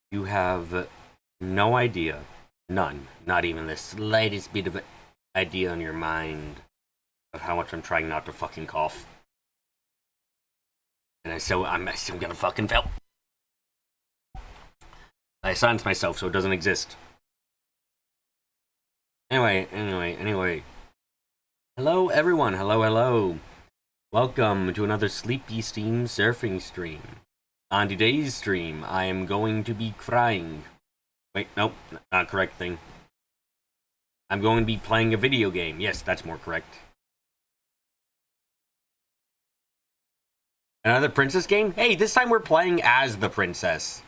You have no idea, none, not even the slightest bit of idea in your mind of how much I'm trying not to fucking cough. And I'm still gonna fucking fail. I silenced myself so it doesn't exist. Anyway. Hello everyone, hello. Welcome to another Sleepy Steam surfing stream. On today's stream, I am going to be crying. Wait, nope, not correct thing. I'm going to be playing a video game. Yes, that's more correct. Another princess game? Hey, this time we're playing as the princess.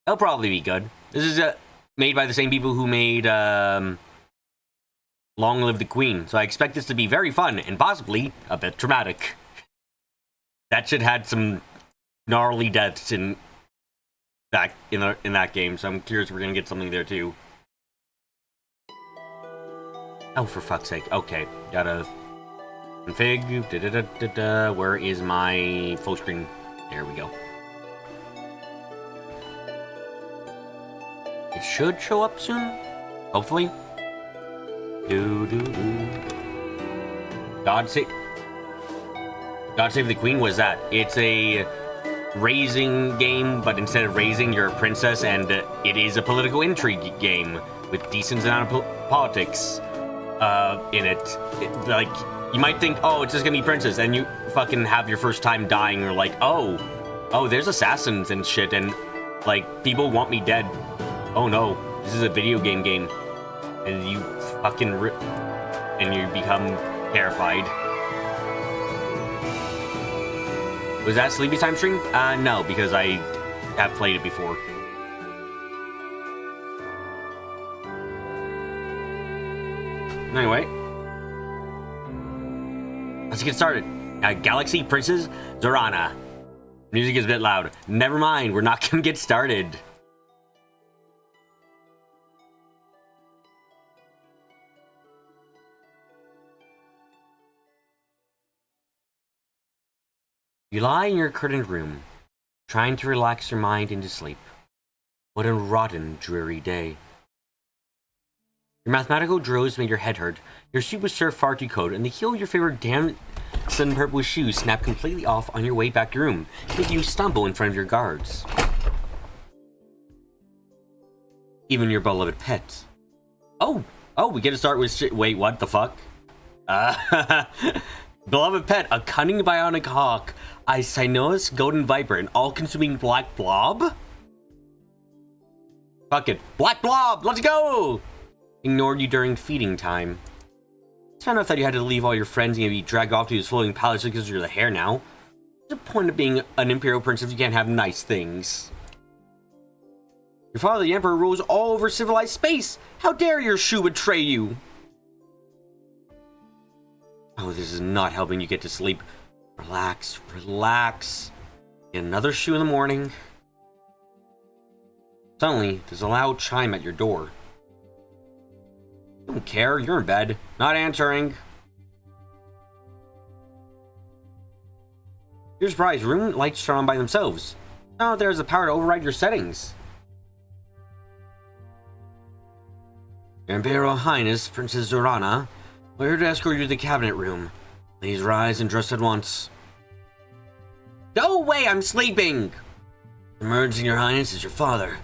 That'll probably be good. This is made by the same people who made Long Live the Queen. So I expect this to be very fun and possibly a bit traumatic. That shit had some gnarly deaths in that game, so I'm curious if we're gonna get something there too. Oh, for fuck's sake. Okay, gotta config. Where is my full screen? There we go. It should show up soon, hopefully. God save the Queen. Was that? It's a raising game, but instead of raising, you're a princess, and it is a political intrigue game with decent amount of politics in it. Like, you might think, oh, it's just gonna be princess, and you fucking have your first time dying. You're like, oh, there's assassins and shit, and like people want me dead. Oh no, this is a video game, and you fucking and you become terrified. Was that Sleepy Time stream? No, because I have played it before. Anyway, let's get started. Galaxy Princess Zorana. Music is a bit loud. Never mind, we're not gonna get started. You lie in your curtained room, trying to relax your mind into sleep. What a rotten, dreary day. Your mathematical drills made your head hurt, your super surf far too cold, and the heel of your favorite damn sun purple shoes snapped completely off on your way back to your room, making you stumble in front of your guards. Even your beloved pet. Oh, we get to start with shit. Wait, what the fuck? Beloved pet, a cunning bionic hawk, a Sinuous golden viper, an all-consuming black blob? Fuck it. Black blob, let's go! Ignored you during feeding time. Found out that you had to leave all your friends and be dragged off to his floating palace because you're the hair now. What's the point of being an imperial prince if you can't have nice things? Your father, the emperor, rules all over civilized space. How dare your shoe betray you? Oh, this is not helping you get to sleep. Relax. Get another shoe in the morning. Suddenly, there's a loud chime at your door. Don't care, you're in bed. Not answering. You're surprised, room lights turn on by themselves. Now there's the power to override your settings. Your Imperial Highness, Princess Zorana, we're here to escort you to the cabinet room. Please rise and dress at once. Go away, I'm sleeping! Emerging, Your Highness, is your father.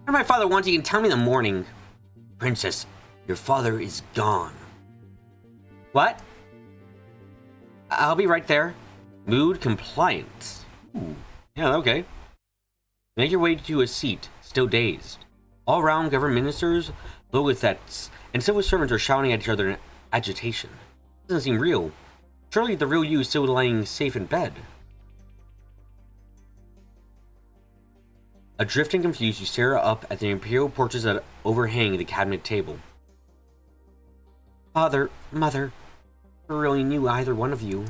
What my father wants, you can tell me in the morning. Princess, your father is gone. What? I'll be right there. Mood compliant. Ooh. Yeah, okay. Make your way to a seat, still dazed. All around, government ministers, logothets, and civil servants are shouting at each other in agitation. Doesn't seem real. Surely the real you is still lying safe in bed. Adrift and confused, you stare up at the imperial portraits that overhang the cabinet table. Father, mother, I never really knew either one of you.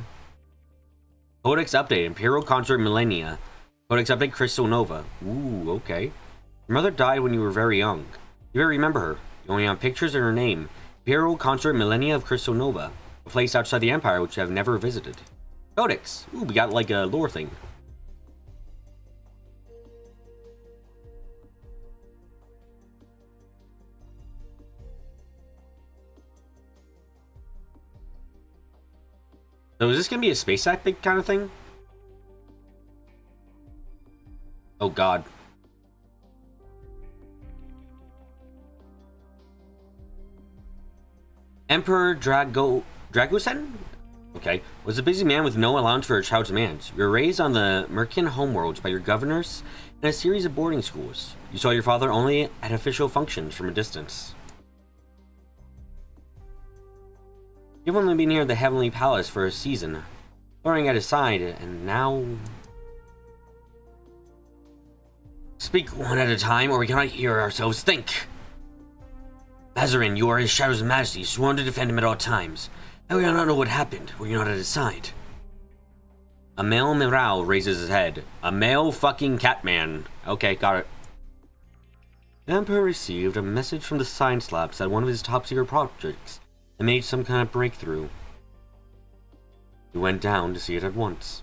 Codex update, Imperial Consort Millennia. Codex update, Crystal Nova. Ooh, okay. Your mother died when you were very young. You better remember her. You only have pictures and her name. Imperial Consort Millennia of Crystal Nova. A place outside the Empire which you have never visited. Codex. Ooh, we got like a lore thing. So is this gonna be a space acting kind of thing? Oh god. Emperor Dragosen? Okay. Was a busy man with no allowance for a child's demands. You were raised on the Merkin homeworlds by your governors in a series of boarding schools. You saw your father only at official functions from a distance. You've only been near the Heavenly Palace for a season, learning at his side, and now... Speak one at a time, or we cannot hear ourselves think. Mazarin, you are his Shadow's Majesty, sworn to defend him at all times. How do you not know what happened? Were you not at his side? A male Mirau raises his head. A male fucking Catman. Okay, got it. The Emperor received a message from the science labs that one of his top-secret projects had made some kind of breakthrough. He went down to see it at once.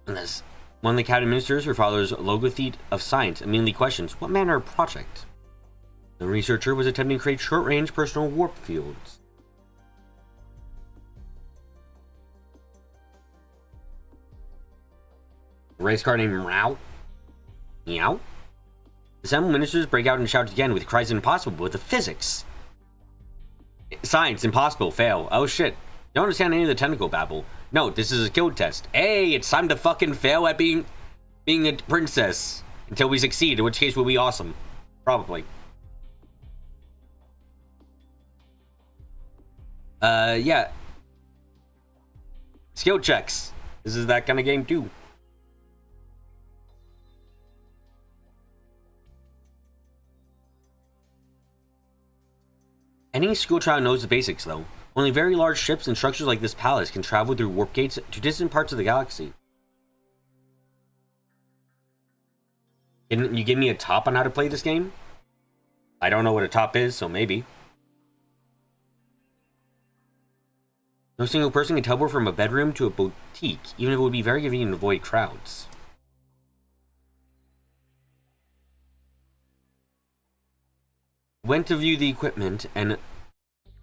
Unless one of the cabinet ministers, her father's logothete of science, immediately questions, what manner of project? The researcher was attempting to create short-range personal warp fields. A race car named Meow? Meow? The seven ministers break out and shout again with cries impossible with the physics. Science, impossible, fail. Oh shit. Don't understand any of the technical babble. No, this is a skill test. Hey, it's time to fucking fail at being a princess until we succeed, in which case we'll be awesome. Probably. Yeah. Skill checks. This is that kind of game too. Any schoolchild knows the basics, though. Only very large ships and structures like this palace can travel through warp gates to distant parts of the galaxy. Can you give me a top on how to play this game? I don't know what a top is, so maybe. No single person can teleport from a bedroom to a boutique, even if it would be very convenient to avoid crowds. Went to view the equipment and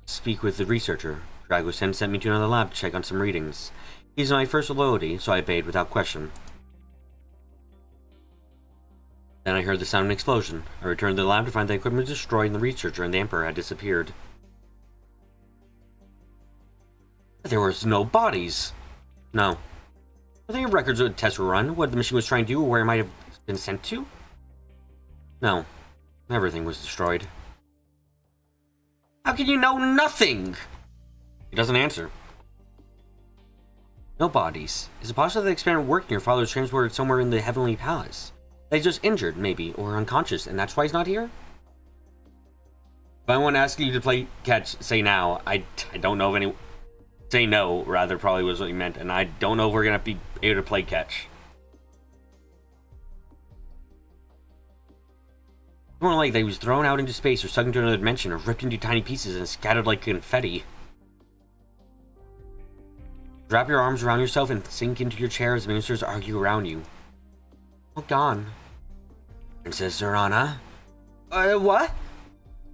speak with the researcher. Dragosen sent me to another lab to check on some readings. He's my first loyalty, so I obeyed without question. Then I heard the sound of an explosion. I returned to the lab to find the equipment destroyed and the researcher and the Emperor had disappeared. There was no bodies. No. Are there any records of the tests were run, what the machine was trying to do, or where it might have been sent to? No. Everything was destroyed. How can you know nothing? He doesn't answer. No bodies. Is it possible that the experiment worked and your father was transported somewhere in the Heavenly Palace? That he's just injured, maybe, or unconscious, and that's why he's not here? If I want to ask you to play catch, say now. I don't know of any... Say no, rather, probably was what you meant, and I don't know if we're going to be able to play catch. More like that he was thrown out into space or sucked into another dimension or ripped into tiny pieces and scattered like confetti. Wrap your arms around yourself and sink into your chair as ministers argue around you. Oh, gone. Princess Zorana? What?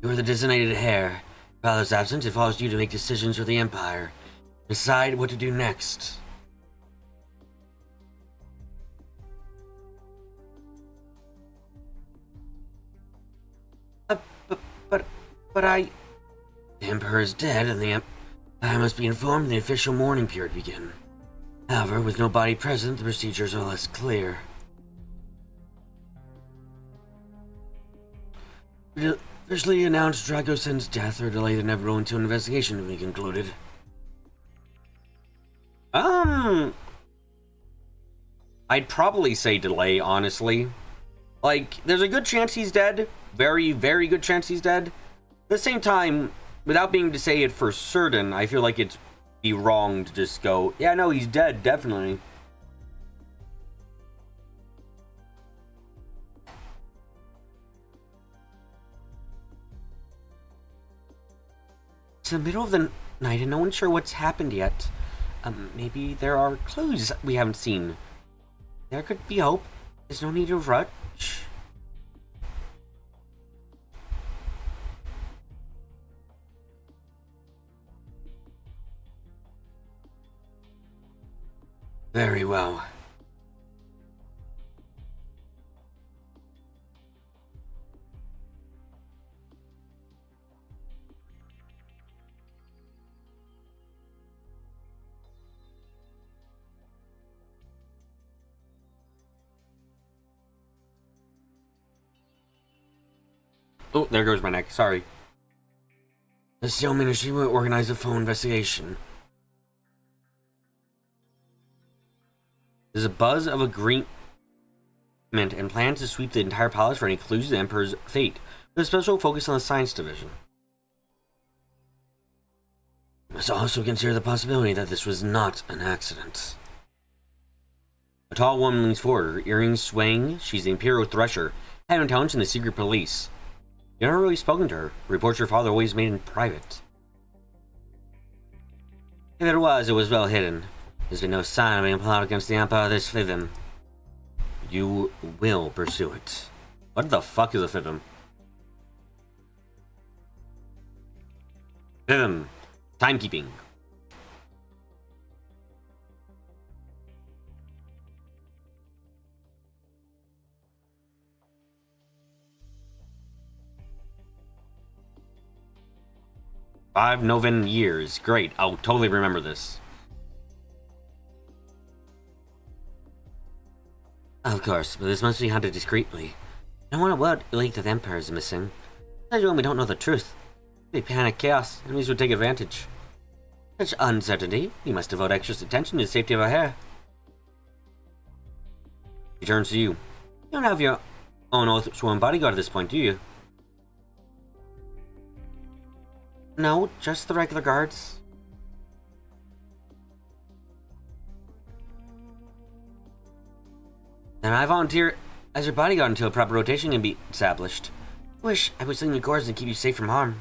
You are the designated heir. Father's absence, it follows you to make decisions for the Empire. Decide what to do next. But I... The Emperor is dead, and I must be informed the official mourning period begin. However, with no body present, the procedures are less clear. Officially announced Dragosen's death or delay the inevitable until an investigation to be concluded. I'd probably say delay, honestly. Like, there's a good chance he's dead. Very, very good chance he's dead. At the same time, without being able to say it for certain, I feel like it'd be wrong to just go, yeah, no, he's dead, definitely. It's the middle of the night and no one's sure what's happened yet. Maybe there are clues we haven't seen. There could be hope. There's no need to rush. Very well. Oh, there goes my neck. Sorry. The Steel Ministry will organize a full investigation. There's a buzz of agreement and plans to sweep the entire palace for any clues to the Emperor's fate, with a special focus on the science division. We must also consider the possibility that this was not an accident. A tall woman leans forward, her earrings swaying. She's the Imperial Thresher, head of intelligence in the secret police. You've never really spoken to her. Reports your father always made in private. If it was well hidden. There's been no sign of any plot against the Empire this Fithim. You will pursue it. What the fuck is a Fithim? Fithim. Timekeeping. Five Novan years. Great. I'll totally remember this. Of course, but this must be hunted discreetly. No one word leaked that the Empire is missing. Especially when we don't know the truth. It'd be panic chaos, enemies would take advantage. Such uncertainty, we must devote extra attention to the safety of our hair. He turns to you. You don't have your own oath-sworn bodyguard at this point, do you? No, just the regular guards. Then I volunteer as your bodyguard until a proper rotation can be established. Wish I was in your guards and keep you safe from harm.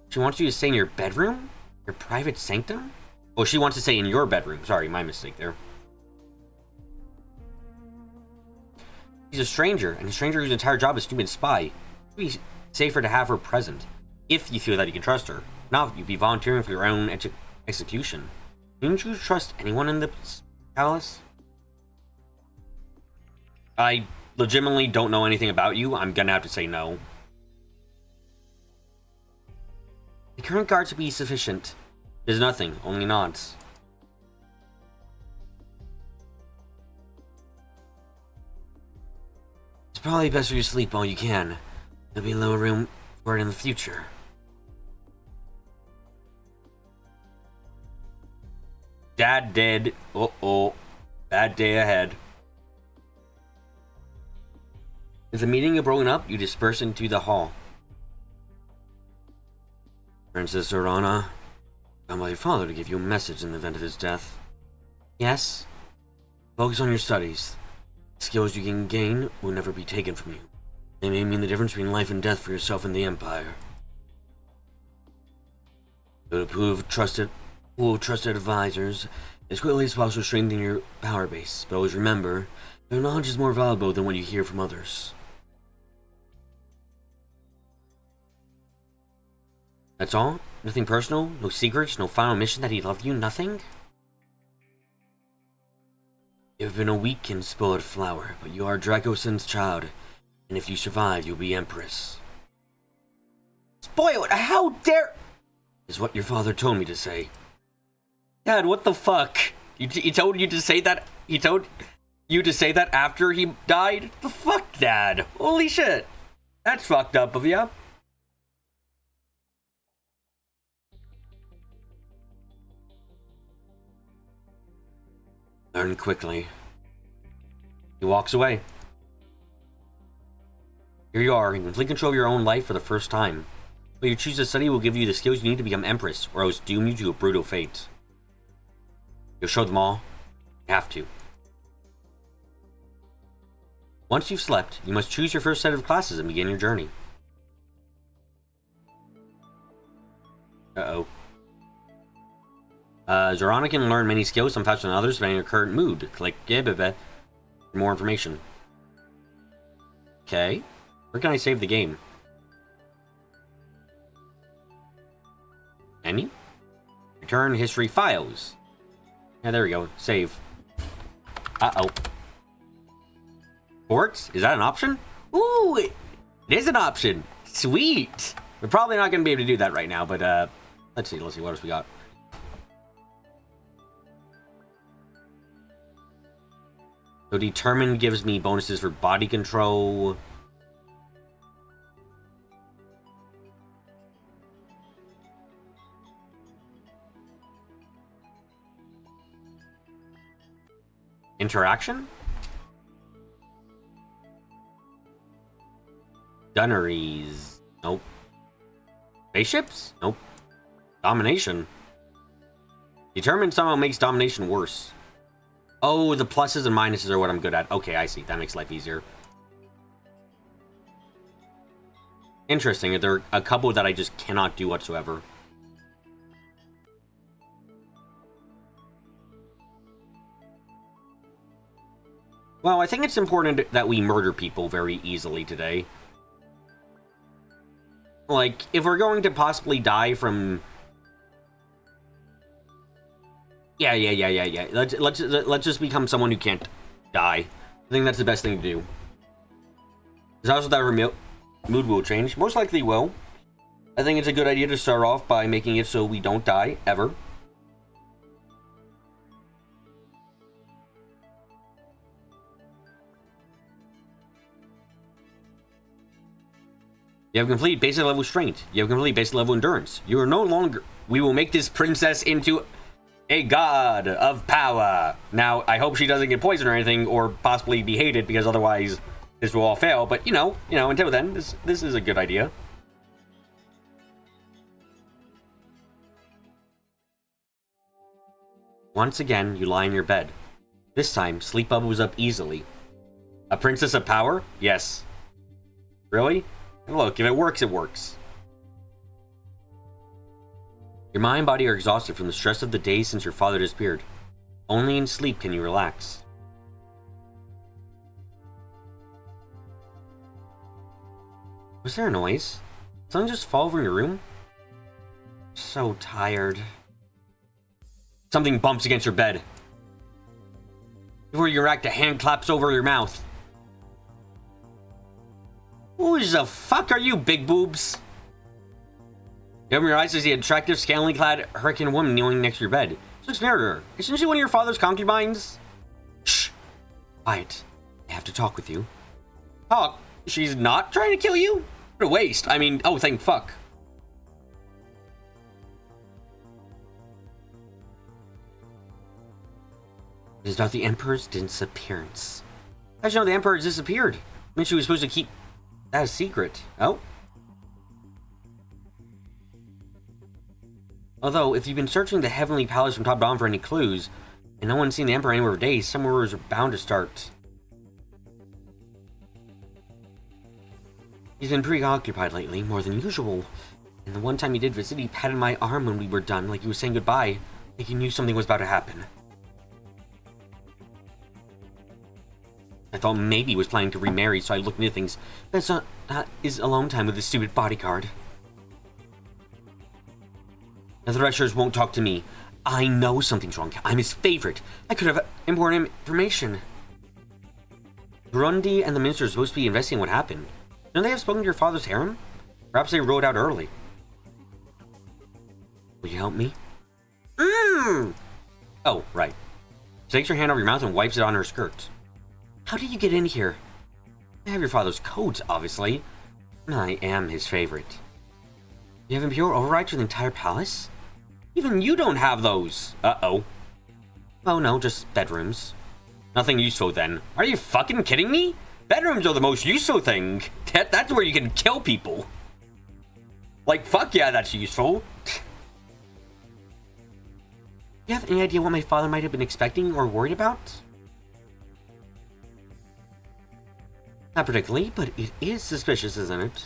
She wants you to stay in your bedroom? Your private sanctum? Oh, she wants to stay in your bedroom. Sorry, my mistake there. She's a stranger, and a stranger whose entire job is to be a spy. It would be safer to have her present, if you feel that you can trust her. Now, you'd be volunteering for your own execution. Didn't you trust anyone in the palace? I legitimately don't know anything about you. I'm gonna have to say no. The current guards would be sufficient. There's nothing, only nods. It's probably best for you to sleep all you can. There'll be a little room for it in the future. Dad dead. Uh-oh. Bad day ahead. As the meeting had broken up, you disperse into the hall. Princess Zorana, come by your father to give you a message in the event of his death. Yes? Focus on your studies. The skills you can gain will never be taken from you. They may mean the difference between life and death for yourself and the Empire. To prove trusted advisors as quickly as possible, strengthen your power base. But always remember, your knowledge is more valuable than what you hear from others. That's all? Nothing personal? No secrets? No final mission that he loved you? Nothing? You've been a weak and spoiled flower, but you are Dracosin's child, and if you survive, you'll be Empress. Spoiled? How dare... Is what your father told me to say. Dad, what the fuck? He told you to say that? He told you to say that after he died? The fuck, Dad? Holy shit. That's fucked up of ya. Learn quickly. He walks away. Here you are, in complete control of your own life for the first time. What you choose to study will give you the skills you need to become Empress, or else doom you to a brutal fate. You'll show them all. You have to. Once you've slept, you must choose your first set of classes and begin your journey. Uh-oh. Zorana can learn many skills, some faster than others, depending on your current mood. Click for more information. Okay. Where can I save the game? Menu? Return history files. Yeah, there we go. Save. Uh-oh. Ports? Is that an option? Ooh, it is an option. Sweet. We're probably not going to be able to do that right now, but let's see what else we got. So determine gives me bonuses for body control. Interaction? Gunneries. Nope. Spaceships? Nope. Domination. Determine somehow makes domination worse. Oh, the pluses and minuses are what I'm good at. Okay, I see. That makes life easier. Interesting. There are a couple that I just cannot do whatsoever. Well, I think it's important that we murder people very easily today. Like, if we're going to possibly die from... Yeah. Let's just become someone who can't die. I think that's the best thing to do. There's also that mood will change. Most likely will. I think it's a good idea to start off by making it so we don't die, ever. You have complete basic level strength. You have complete basic level endurance. You are no longer... We will make this princess into a god of power. Now, I hope she doesn't get poisoned or anything, or possibly be hated, because otherwise this will all fail. But, you know, until then, this is a good idea. Once again, you lie in your bed. This time, sleep bubbles up easily. A princess of power? Yes. Really? Look, if it works, it works. Your mind and body are exhausted from the stress of the days since your father disappeared. Only in sleep can you relax. Was there a noise? Did something just fall over in your room? So tired. Something bumps against your bed. Before you react, a hand claps over your mouth. Who the fuck are you, big boobs? You open your eyes to see an attractive, scantily clad hurricane woman kneeling next to your bed. She looks near her. Isn't she one of your father's concubines? Shh. Quiet. I have to talk with you. Talk? She's not trying to kill you? What a waste. I mean, oh, thank fuck. It is about the Emperor's disappearance. How'd you know the Emperor has disappeared? I mean, she was supposed to keep that a secret. Oh? Although, if you've been searching the Heavenly Palace from top to bottom for any clues, and no one's seen the Emperor anywhere for days, some rumors are bound to start. He's been preoccupied lately, more than usual. And the one time he did visit, he patted my arm when we were done, like he was saying goodbye, like he knew something was about to happen. I thought maybe he was planning to remarry, so I looked into things. That's not... That is alone time with this stupid bodyguard. The threshers won't talk to me. I know something's wrong. I'm his favorite. I could have important information. Grundy and the minister are supposed to be investigating what happened. Don't they have spoken to your father's harem? Perhaps they rode out early. Will you help me? Oh, right. She takes her hand over your mouth and wipes it on her skirt. How did you get in here? I have your father's codes, obviously. I am his favorite. You have impure overrides for the entire palace? Even you don't have those. Uh-oh. Oh no, just bedrooms. Nothing useful then. Are you fucking kidding me? Bedrooms are the most useful thing. That's where you can kill people. Like, fuck yeah, that's useful. Do you have any idea what my father might have been expecting or worried about? Not particularly, but it is suspicious, isn't it?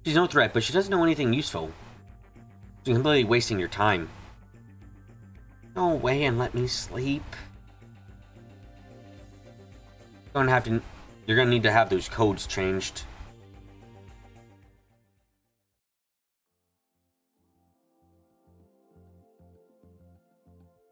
She's no threat, but she doesn't know anything useful. She's completely wasting your time. Go away and let me sleep. You're gonna need to have those codes changed.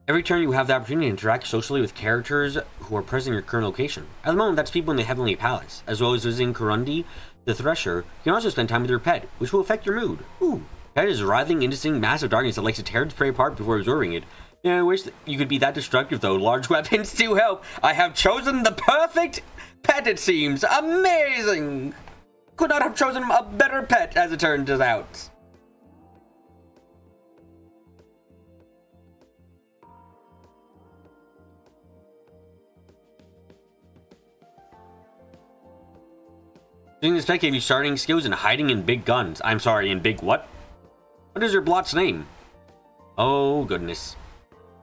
Every turn you have the opportunity to interact socially with characters who are present in your current location. At the moment, that's people in the Heavenly Palace. As well as visiting Kurundi, the Thresher, you can also spend time with your pet, which will affect your mood. Ooh. Pet is a writhing, interesting, massive darkness that likes to tear its prey apart before absorbing it. Yeah, I wish that you could be that destructive, though. Large weapons do help. I have chosen the perfect pet, it seems. Amazing! Could not have chosen a better pet, as it turns out. Using this pet gave you starting skills in hiding in big guns. I'm sorry, in big what? What is your blot's name? Oh, goodness.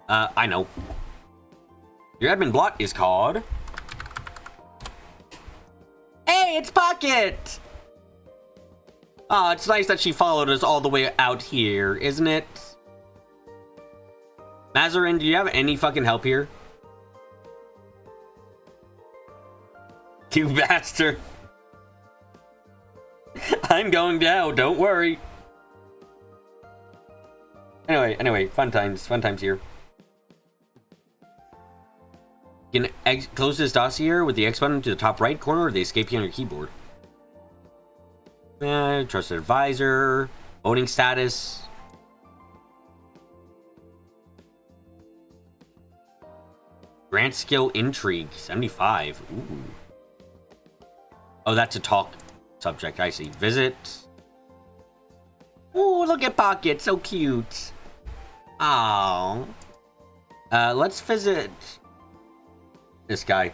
I know. Your admin blot is called... Hey, it's Pocket! Oh, it's nice that she followed us all the way out here, isn't it? Mazarin, do you have any fucking help here? You bastard. I'm going down, don't worry. Anyway, fun times here. You can close this dossier with the X button to the top right corner of the escape key on your keyboard. Trusted advisor, voting status. Grant skill intrigue, 75. Ooh. Oh, that's a talk subject, I see. Visit. Ooh, look at Pocket, so cute. Oh. Let's visit this guy.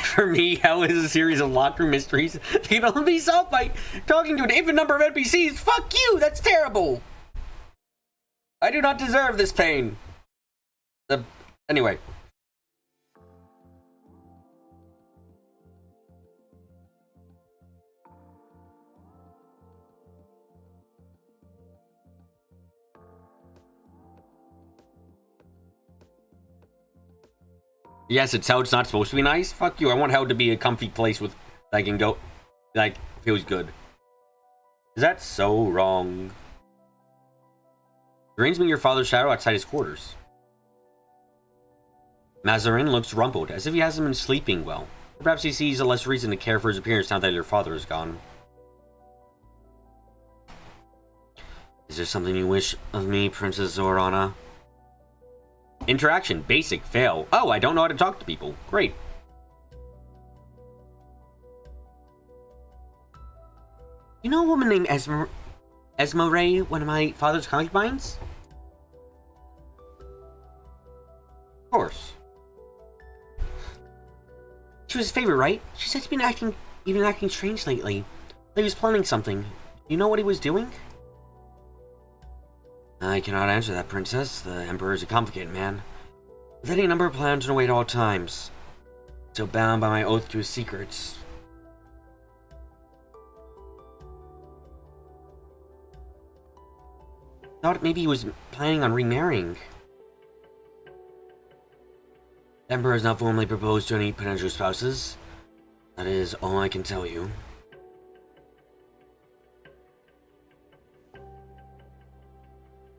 For me, hell is a series of locker mysteries that can only be solved by talking to an infinite number of NPCs. Fuck you, that's terrible. I do not deserve this pain. Anyway. Yes, it's how it's not supposed to be nice. Fuck you. I want hell to be a comfy place with I can go, like, feels good. Is that so wrong? Dreams me your father's shadow outside his quarters. Mazarin looks rumpled, as if he hasn't been sleeping well. Perhaps he sees a less reason to care for his appearance now that your father is gone. Is there something you wish of me, Princess Zorana? Interaction, basic, fail. Oh, I don't know how to talk to people. Great. You know a woman named Esmeralda, one of my father's concubines? Of course. She was his favorite, right? She said he's been acting strange lately. He was planning something. You know what he was doing? I cannot answer that, Princess. The Emperor is a complicated man, with any number of plans in a way at all times. So bound by my oath to his secrets. Thought maybe he was planning on remarrying. The Emperor has not formally proposed to any potential spouses. That is all I can tell you.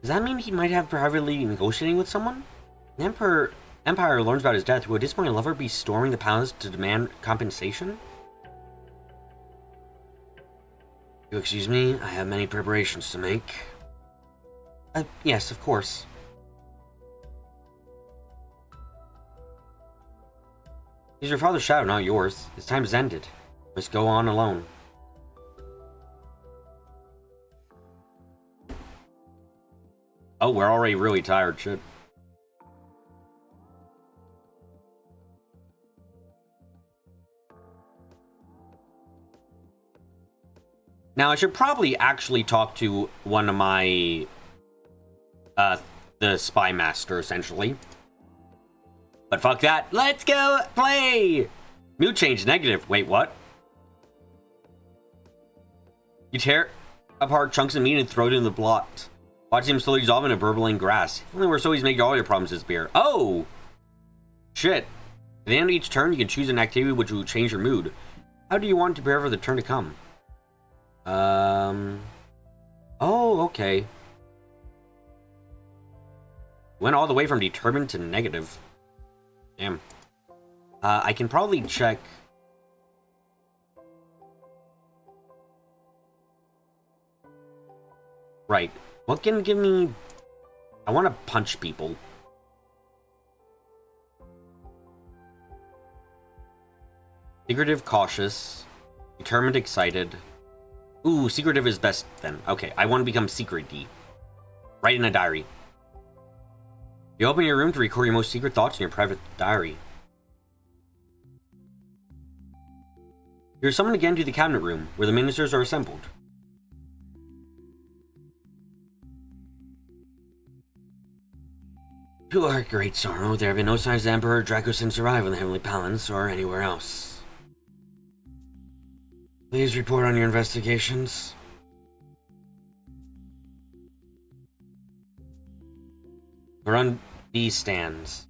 Does that mean he might have privately negotiating with someone? The Empire learns about his death. Would this point lover be storming the palace to demand compensation? You excuse me, I have many preparations to make. Yes, of course. He's your father's shadow, not yours. His time has ended. You must go on alone. Oh, we're already really tired, shit. Now, I should probably actually talk to one of my... the spy master, essentially. But fuck that. Let's go play! Mood change negative. Wait, what? You tear apart chunks of meat and throw it in the blot. Watch him slowly dissolve into burbling grass. If only we're so easy to make all your problems disappear. Oh! Shit. At the end of each turn, you can choose an activity which will change your mood. How do you want to prepare for the turn to come? Oh, okay. Went all the way from determined to negative. Damn. I can probably check. Right. What can give me... I want to punch people. Secretive, cautious. Determined, excited. Ooh, secretive is best then. Okay, I want to become secret-y. Write in a diary. You open your room to record your most secret thoughts in your private diary. You're summoned again to the cabinet room, where the ministers are assembled. To our great sorrow, there have been no signs of Emperor Dracosin's arrival in the Heavenly Palace or anywhere else. Please report on your investigations. Run B stands.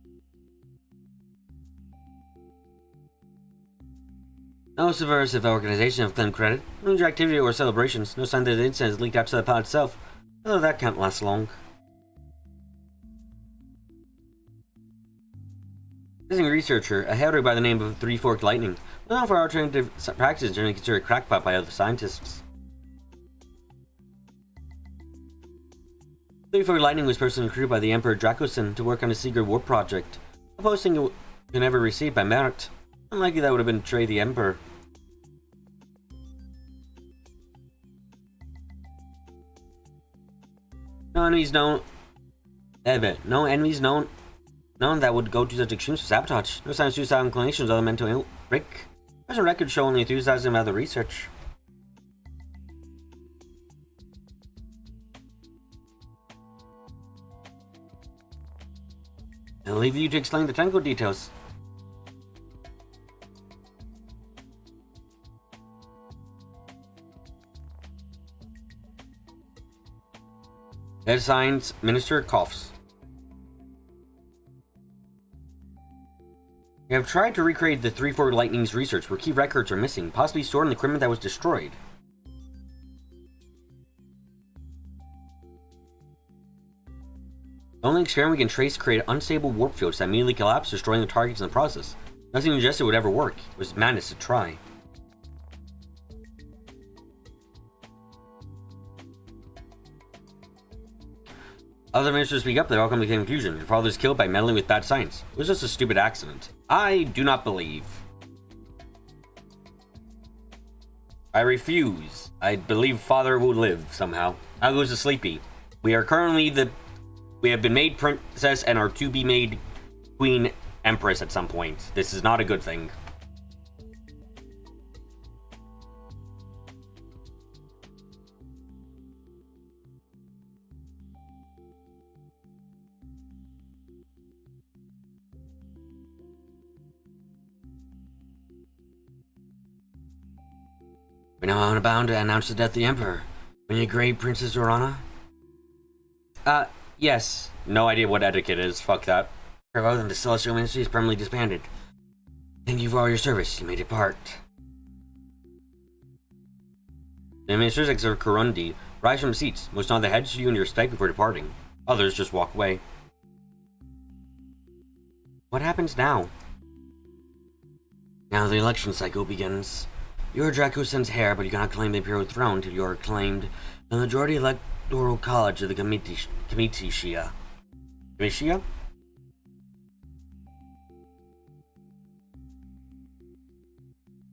No subversive organization have claimed credit. No activity or celebrations. No sign that the incident has leaked out to the pod itself. Although that can't last long. Missing researcher, a hailed by the name of Three Forked Lightning, was known for alternative practices generally considered a crackpot by other scientists. Three Forked Lightning was personally recruited by the Emperor Dracosin to work on a secret warp project, a posting it could never received by merit. Unlikely that would have been betray the Emperor. No enemies known. No enemies known that would go to such extremes for sabotage. No signs of suicidal inclinations or other mental break. Present records show only enthusiasm about the research. I'll leave you to explain the technical details. Head signs, Minister coughs. We have tried to recreate the Three Forked Lightning's research where key records are missing, possibly stored in the equipment that was destroyed. The only experiment we can trace created unstable warp fields that immediately collapse, destroying the targets in the process. Nothing suggested it would ever work. It was madness to try. Other ministers speak up, they all come to the conclusion. Your father was killed by meddling with bad science. It was just a stupid accident. I do not believe. I refuse. I believe father will live somehow. How goes the sleepy? We have been made princess and are to be made queen empress at some point. This is not a good thing. We're now bound to announce the death of the Emperor. When you great Princess Zorana? Yes. No idea what etiquette is. Fuck that. Other than the Celestial Ministry is permanently disbanded. Thank you for all your service. You may depart. The ministers, except Kurundi, rise from seats. Most nod their heads to you in your respect before departing. Others just walk away. What happens now? Now the election cycle begins. You are Dracosin's heir, but you cannot claim the Imperial throne until you are claimed the majority electoral college of the Comitia. Comitia?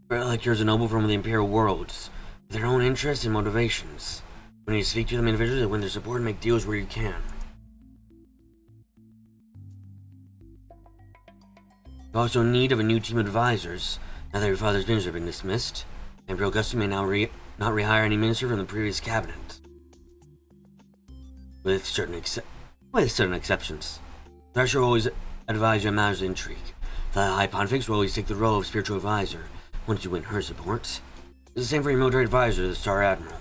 Electors are noble from the Imperial worlds, with their own interests and motivations. When you speak to them individually, they win their support and make deals where you can. You're also in need of a new team of advisors. Now that your father's ministers have been dismissed, Emperor Augustus may now not rehire any minister from the previous cabinet. With certain exceptions. The Usher will always advise you on matters of intrigue. The High Pontifex will always take the role of spiritual advisor once you win her support. It's the same for your military advisor, the Star Admiral.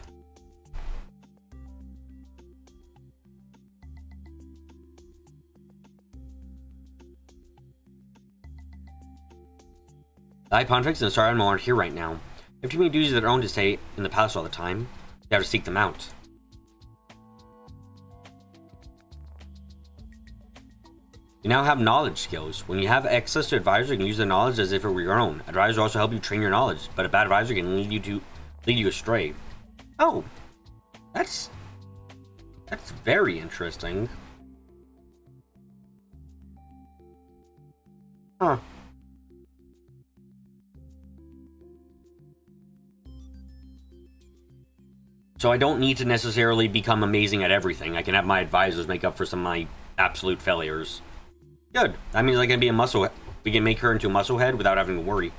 The High Pontifex and the Star Admiral aren't here right now. They have too many duties of their own to stay in the palace all the time. You have to seek them out. You now have knowledge skills. When you have access to advisor, you can use the knowledge as if it were your own. Advisor also help you train your knowledge, but a bad advisor can lead you astray. Oh, that's very interesting. Huh. So I don't need to necessarily become amazing at everything. I can have my advisors make up for some of my absolute failures. Good. That means I can be a muscle. We can make her into a musclehead without having to worry.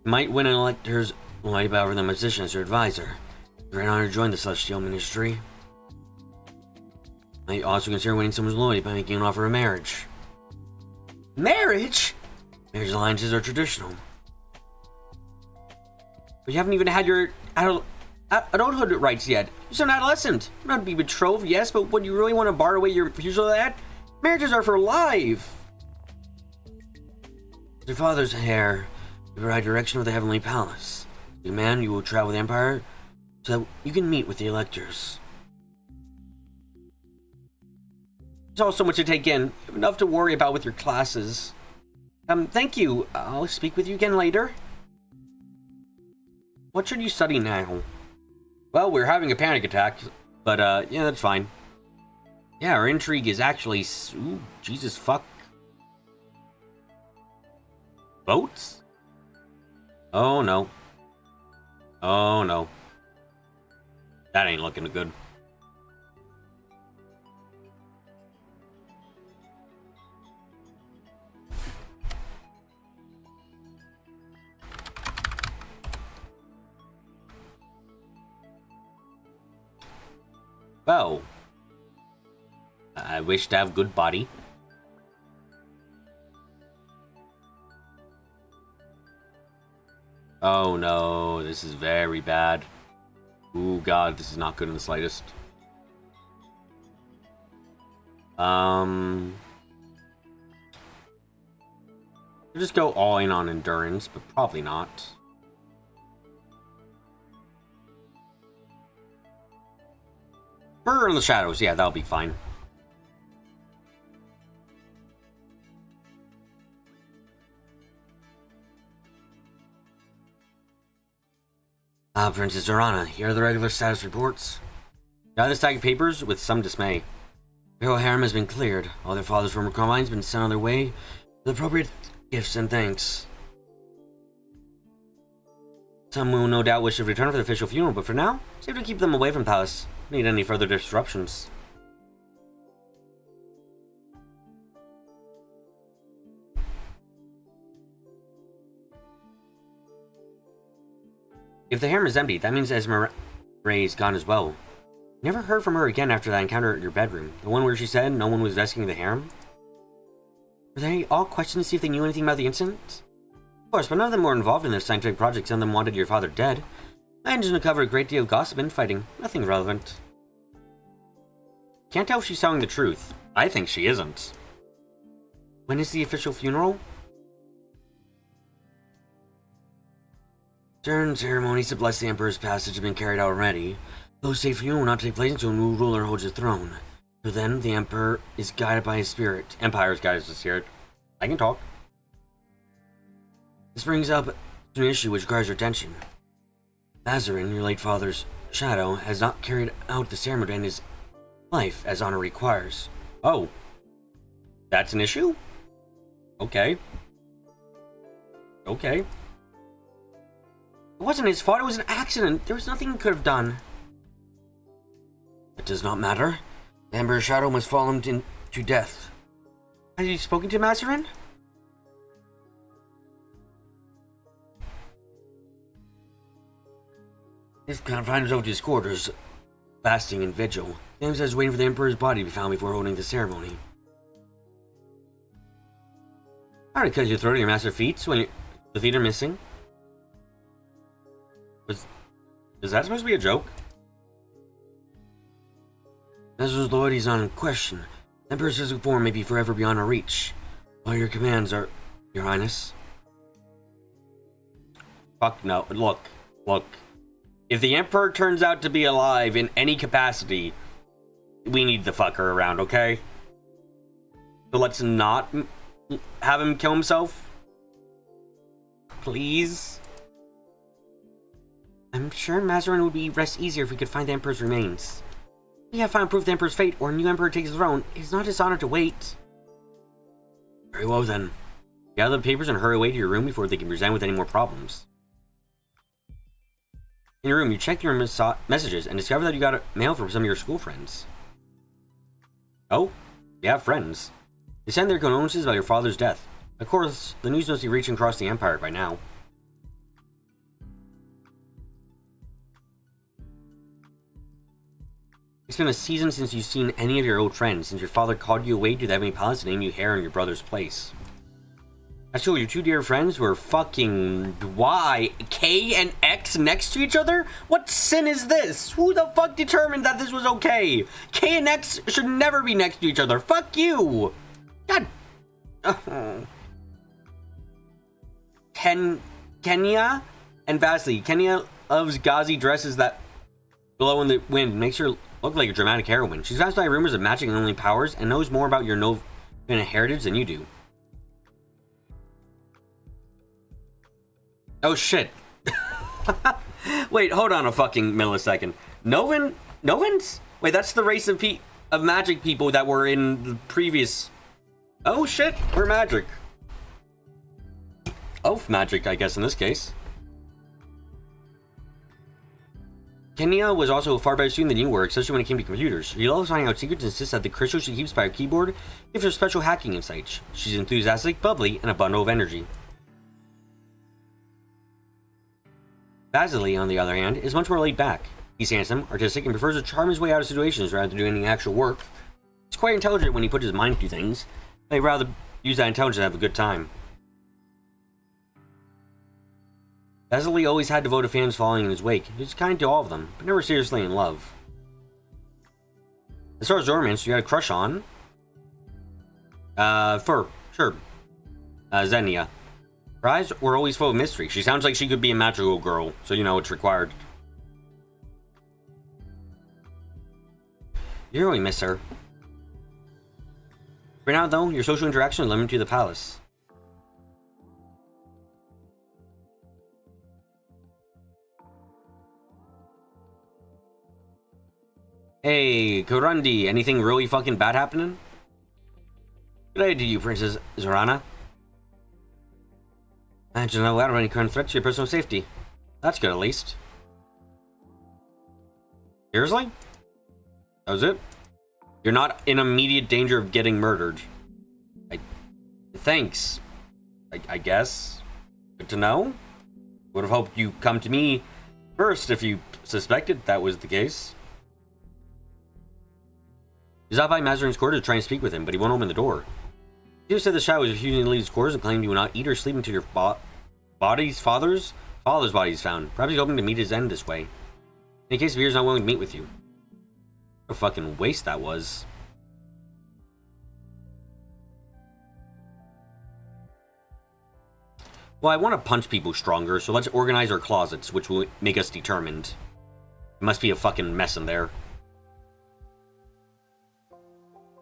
Might win an elector's loyalty over the musician as your advisor. Great honor to join the Celestial Ministry. Might also consider winning someone's loyalty by making an offer of marriage. Marriage? Marriage alliances are traditional. But you haven't even had your adulthood rights yet. You're still an adolescent. You're not to be betrothed, yes, but would you really want to bar away your future of that? Marriages are for life. Your father's heir, you provide direction with the Heavenly Palace. You man, you will travel the Empire so that you can meet with the electors. There's all so much to take in. You have enough to worry about with your classes. Thank you. I'll speak with you again later. What should you study now? Well, we're having a panic attack, but yeah, that's fine. Yeah, our intrigue is actually... Ooh, Jesus fuck. Boats? Oh no. Oh no. That ain't looking good. Well, I wish to have good body. Oh no, this is very bad. Ooh god, this is not good in the slightest. I'll just go all in on endurance, but probably not. Burn in the shadows, yeah, that'll be fine. Princess Zorana, here are the regular status reports. Gather the stack of papers with some dismay. The Imperial harem has been cleared. All their father's former concubines have been sent on their way with appropriate gifts and thanks. Some will no doubt wish to return for the official funeral, but for now, save to keep them away from the palace. Don't need any further disruptions. If the harem is empty, that means Esmeralda is gone as well. Never heard from her again after that encounter at your bedroom. The one where she said no one was investigating the harem? Were they all questioned to see if they knew anything about the incident? Of course, but none of them were involved in this scientific project. Some of them wanted your father dead. My engine uncovered a great deal of gossip and fighting. Nothing relevant. Can't tell if she's telling the truth. I think she isn't. When is the official funeral? Certain ceremonies to bless the Emperor's passage have been carried out already. Those state funeral will not take place until a new ruler holds the throne. So then, the Emperor is guided by his spirit. Empire is guided by his spirit. I can talk. This brings up an issue which requires your attention. Mazarin, your late father's shadow, has not carried out the ceremony in his life as honor requires. Oh. That's an issue? Okay. Okay. It wasn't his fault, it was an accident. There was nothing he could have done. It does not matter. The Emperor's shadow must fall him to death. Have you spoken to Mazarin? He's confined himself to his quarters, fasting in vigil. James is waiting for the Emperor's body to be found before holding the ceremony. Alright, cut your throat and your master feet when the feet are missing. Is that supposed to be a joke? Mazar's loyalty is not in question. The Emperor's physical form may be forever beyond our reach. All your commands are, Your Highness. Fuck no. Look. If the Emperor turns out to be alive in any capacity, we need the fucker around, okay? So let's not have him kill himself. Please. I'm sure Mazarin would be rest easier if we could find the Emperor's remains. We have found proof of the Emperor's fate, or a new Emperor takes the throne. It is not his honor to wait. Very well then. Gather the papers and hurry away to your room before they can present with any more problems. In your room, you check your messages and discover that you got a mail from some of your school friends. Oh, you have friends. They send their condolences about your father's death. Of course, the news must be reaching across the Empire by now. It's been a season since you've seen any of your old friends, since your father called you away to the Heavenly Palace to name you heir in your brother's place. Actually, your two dear friends were fucking... Why? K and X next to each other? What sin is this? Who the fuck determined that this was okay? K and X should never be next to each other. Fuck you! God... Kenya and Vasily. Kenya loves gauzy dresses that blow in the wind. Makes her look like a dramatic heroine. She's fascinated by rumors of magic and only powers and knows more about your Novan heritage than you do. Oh shit. Wait, hold on a fucking millisecond. Novans? Wait, that's the race of magic people that were in the previous... Oh shit, we're magic. Elf magic, I guess, in this case. Kenya was also a far better student than you were, especially when it came to computers. She loves finding out secrets and insists that the crystal she keeps by her keyboard gives her special hacking insights. She's enthusiastic, bubbly, and a bundle of energy. Vasily, on the other hand, is much more laid back. He's handsome, artistic, and prefers to charm his way out of situations rather than doing any actual work. He's quite intelligent when he puts his mind to things, but he'd rather use that intelligence to have a good time. Vasily always had devoted fans following in his wake. He was kind to all of them, but never seriously in love. As far as romance, you had a crush on... Sure. Xenia. Her eyes were always full of mystery. She sounds like she could be a magical girl, so you know it's required. You really miss her. For now, though, your social interaction is limited to the palace. Hey, Korundi, anything really fucking bad happening? Good day to you, Princess Zorana. I don't know about any current threats to your personal safety. That's good, at least. Seriously? That was it? You're not in immediate danger of getting murdered. Thanks. I guess. Good to know. Would have hoped you come to me first if you suspected that was the case. He's out by Mazarin's quarters to try and speak with him, but he won't open the door. You said the shadow was refusing to leave his quarters and claimed you would not eat or sleep until your father's body is found. Perhaps he's hoping to meet his end this way. In case Veer's not willing to meet with you. What a fucking waste that was. Well, I want to punch people stronger, so let's organize our closets, which will make us determined. There must be a fucking mess in there.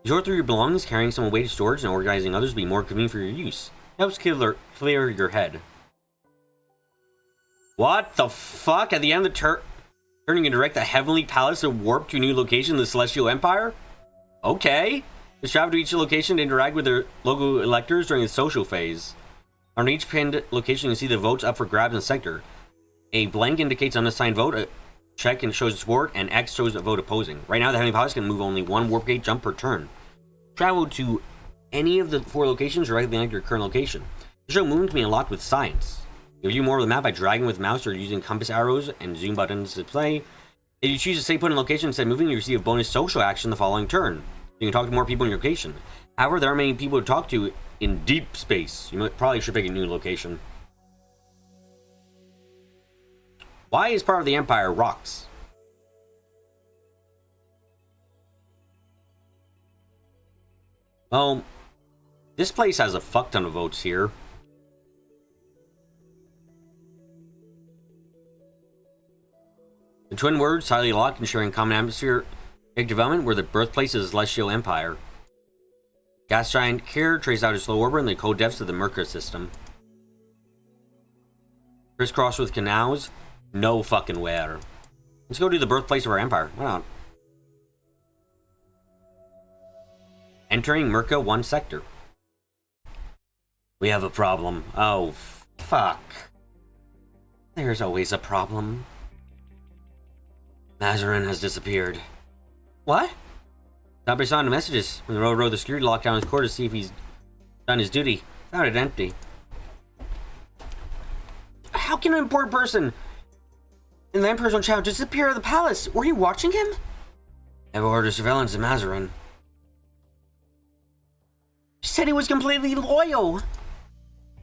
Sort through your belongings, carrying some away to storage and organizing others will be more convenient for your use. It helps clear your head. What the fuck? At the end of the turning and direct the Heavenly Palace to warp to a new location in the Celestial Empire? Okay. Just travel to each location to interact with their local electors during the social phase. On each pinned location, you can see the votes up for grabs in the sector. A blank indicates unassigned vote, a check and shows support, and X shows a vote opposing. Right now, the Heavenly Palace can move only one warp gate jump per turn. Travel to any of the 4 locations directly like your current location. The show movement can be unlocked with science. You view more of the map by dragging with mouse or using compass arrows and zoom buttons to play. If you choose to stay put in location instead of moving, you receive a bonus social action the following turn. You can talk to more people in your location. However, there are many people to talk to in deep space. You probably should pick a new location. Why is part of the Empire rocks? Well, this place has a fuck ton of votes here. The twin words, highly locked and sharing common atmosphere, big development, were the birthplace of the Celestial Empire. Gas giant here traces out a slow orbit in the code depths of the Merca system. Crisscross with canals? No fucking where. Let's go to the birthplace of our empire. Why not? Entering Merca 1 sector. We have a problem. Oh, fuck. There's always a problem. Mazarin has disappeared. What? Nobody saw the messages. When the railroad the security locked down his core to see if he's done his duty. Found it empty. How can an important person in the Emperor's own child disappear at the palace? Were you watching him? I have ordered surveillance of Mazarin. She said he was completely loyal.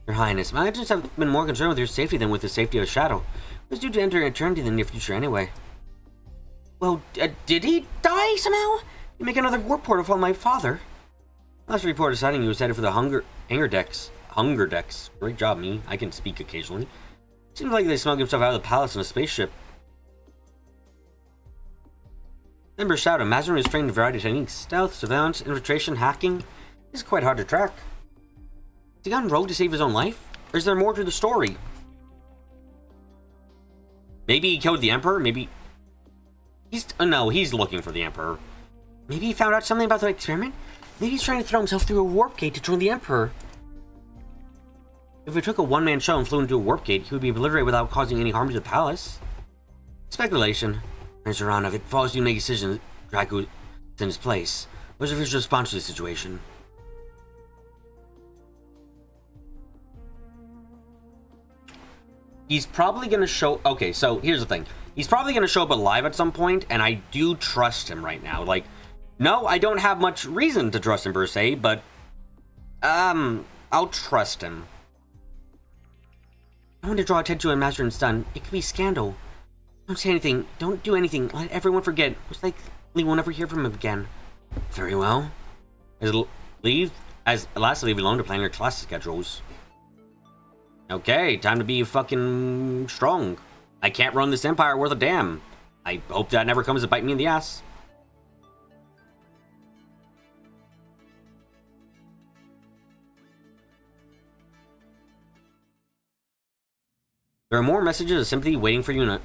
Your Highness, my agents have been more concerned with your safety than with the safety of Shadow. He was due to enter eternity in the near future anyway. Well, did he die somehow? You make another warp portal for my father. Last report is citing he was headed for the hangar decks. Hunger decks. Great job, me. I can speak occasionally. Seems like they smuggled himself out of the palace in a spaceship. Emperor Shadow, Mazarin is trained in a variety of techniques. Stealth, surveillance, infiltration, hacking. This is quite hard to track. Has he gone rogue to save his own life? Or is there more to the story? Maybe he killed the Emperor? Maybe... no, he's looking for the Emperor. Maybe he found out something about the experiment? Maybe he's trying to throw himself through a warp gate to join the Emperor. If we took a one-man show and flew into a warp gate, he would be obliterated without causing any harm to the palace. Speculation. Zorana, if it falls you to make a decision, Draco is in his place. What's your response to the situation? He's probably going to show... Okay, so here's the thing. He's probably going to show up alive at some point, and I do trust him right now. Like, no, I don't have much reason to trust him per se, but... I'll trust him. I want to draw attention when Mazarin's done. It could be scandal. Don't say anything. Don't do anything. Let everyone forget. Most likely we'll never hear from him again. Very well. As last leave alone to plan your class schedules. Okay, time to be fucking strong. I can't run this empire worth a damn. I hope that never comes to bite me in the ass. There are more messages of sympathy waiting for you in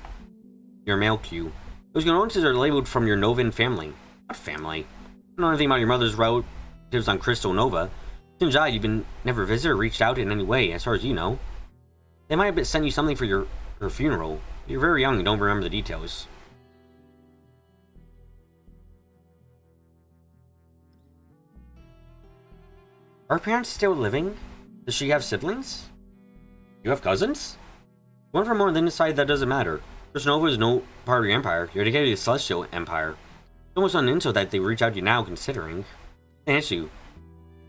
your mail queue. Those condolences are labeled from your Novan family. What family? I don't know anything about your mother's relatives on Crystal Nova. Since you've been never visited or reached out in any way, as far as you know. They might have sent you something for her funeral. You're very young and don't remember the details. Are her parents still living? Does she have siblings? You have cousins? One from more than this side, that doesn't matter. Crystal Nova is no part of your empire. You're dedicated to the Celestial Empire. It's almost an insult that they reach out to you now, considering. I ask you,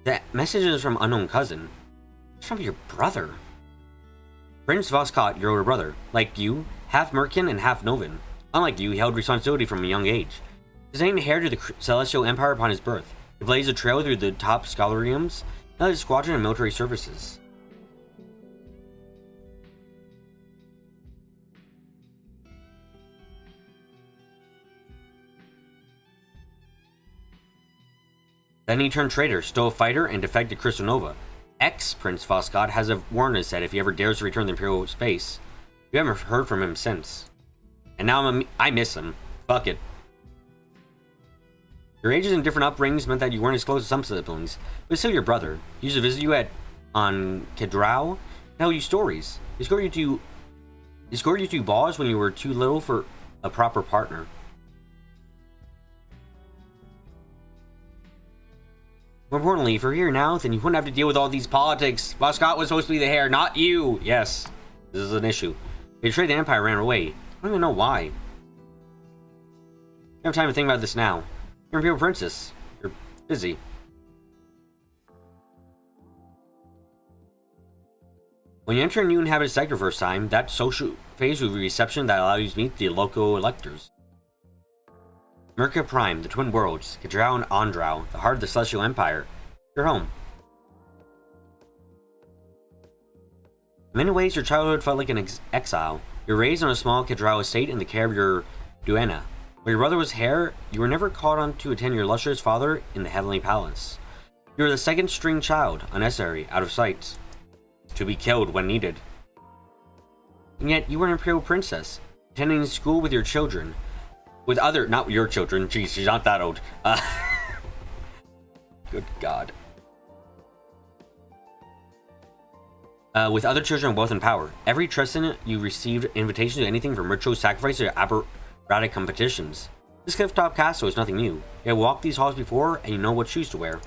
that message is from unknown cousin. It's from your brother. Prince Voscott, your older brother. Like you, half Merkin and half Novan. Unlike you, he held responsibility from a young age. His name inherited the Celestial Empire upon his birth. He blazed a trail through the top scholariums, and led a squadron of military services. Then he turned traitor, stole a fighter, and defected to Crystal Nova. Ex-Prince Voscott has warned us that if he ever dares to return to Imperial space, we haven't heard from him since. And now I miss him. Fuck it. Your ages and different upbringings meant that you weren't as close as some siblings, but still your brother. He used to visit you on Kedrau, tell you stories. He scored you two balls when you were too little for a proper partner. More importantly, if you're here now, then you wouldn't have to deal with all these politics. Voscott was supposed to be the heir, not you. Yes, this is an issue. He betrayed the Empire, ran away. I don't even know why. You don't have time to think about this now. You're Imperial Princess. You're busy. When you enter a new inhabited sector first time, that social phase will be reception that allows you to meet the local electors. Merca Prime, the Twin Worlds, Kedrau and Andrau, the heart of the Celestial Empire. Your home. In many ways, your childhood felt like an exile. You were raised on a small Kedrau estate in the care of your duenna. When your brother was heir, you were never called on to attend your illustrious father in the Heavenly Palace. You're the second string child, unnecessary, out of sight, to be killed when needed. And yet, you were an imperial princess, attending school with your children. With other, not your children, jeez, she's not that old. Good God. With other children of wealth and power. Every Tristan you received invitations to anything from ritual sacrifice to operatic competitions. This cliff-top castle is nothing new. You have walked these halls before, and you know what shoes to wear.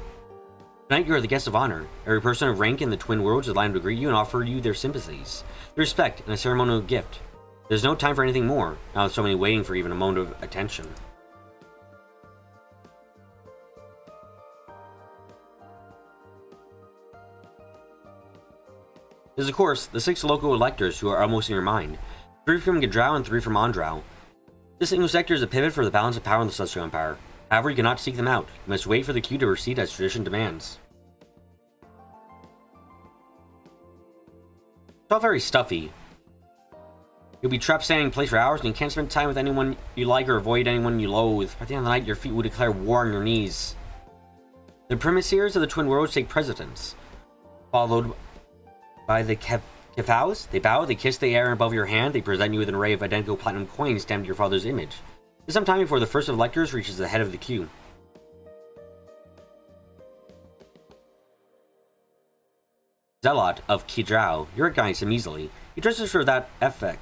Tonight you are the guest of honor. Every person of rank in the Twin Worlds is aligned to greet you and offer you their sympathies, their respect, and a ceremonial gift. There's no time for anything more, now with so many waiting for even a moment of attention. There's of course the 6 local electors who are almost in your mind. 3 from Gidrau and 3 from Andrau. This single sector is a pivot for the balance of power in the Celestial Empire. However, you cannot seek them out. You must wait for the queue to proceed as tradition demands. It's all very stuffy. You'll be trapped standing in place for hours, and you can't spend time with anyone you like or avoid anyone you loathe. At the end of the night, your feet will declare war on your knees. The Primaciers of the Twin Worlds take precedence. Followed by the Kefaux, they bow, they kiss the air above your hand, they present you with an array of identical platinum coins stamped to your father's image. It's some time before the first of electors reaches the head of the queue. Zealot of Gidrau, you recognize him easily. He dresses for that effect.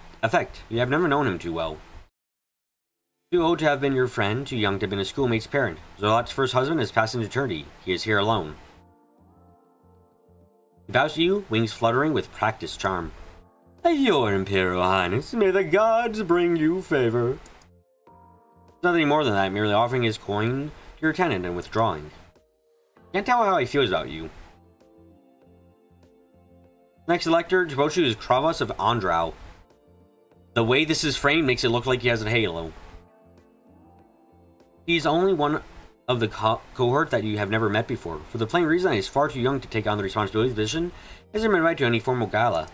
You have never known him too well. Too old to have been your friend, too young to have been a schoolmate's parent. Zealot's first husband has passed into eternity. He is here alone. He bows to you, wings fluttering with practiced charm. Your Imperial Highness, may the gods bring you favor. Nothing more than that, merely offering his coin to your attendant and withdrawing. Can't tell how he feels about you. Next elector to approach you is Kravos of Andrau. The way this is framed makes it look like he has a halo. He's only one of the cohort that you have never met before, for the plain reason that he is far too young to take on the responsibility of the position. He hasn't been invited to any formal gala.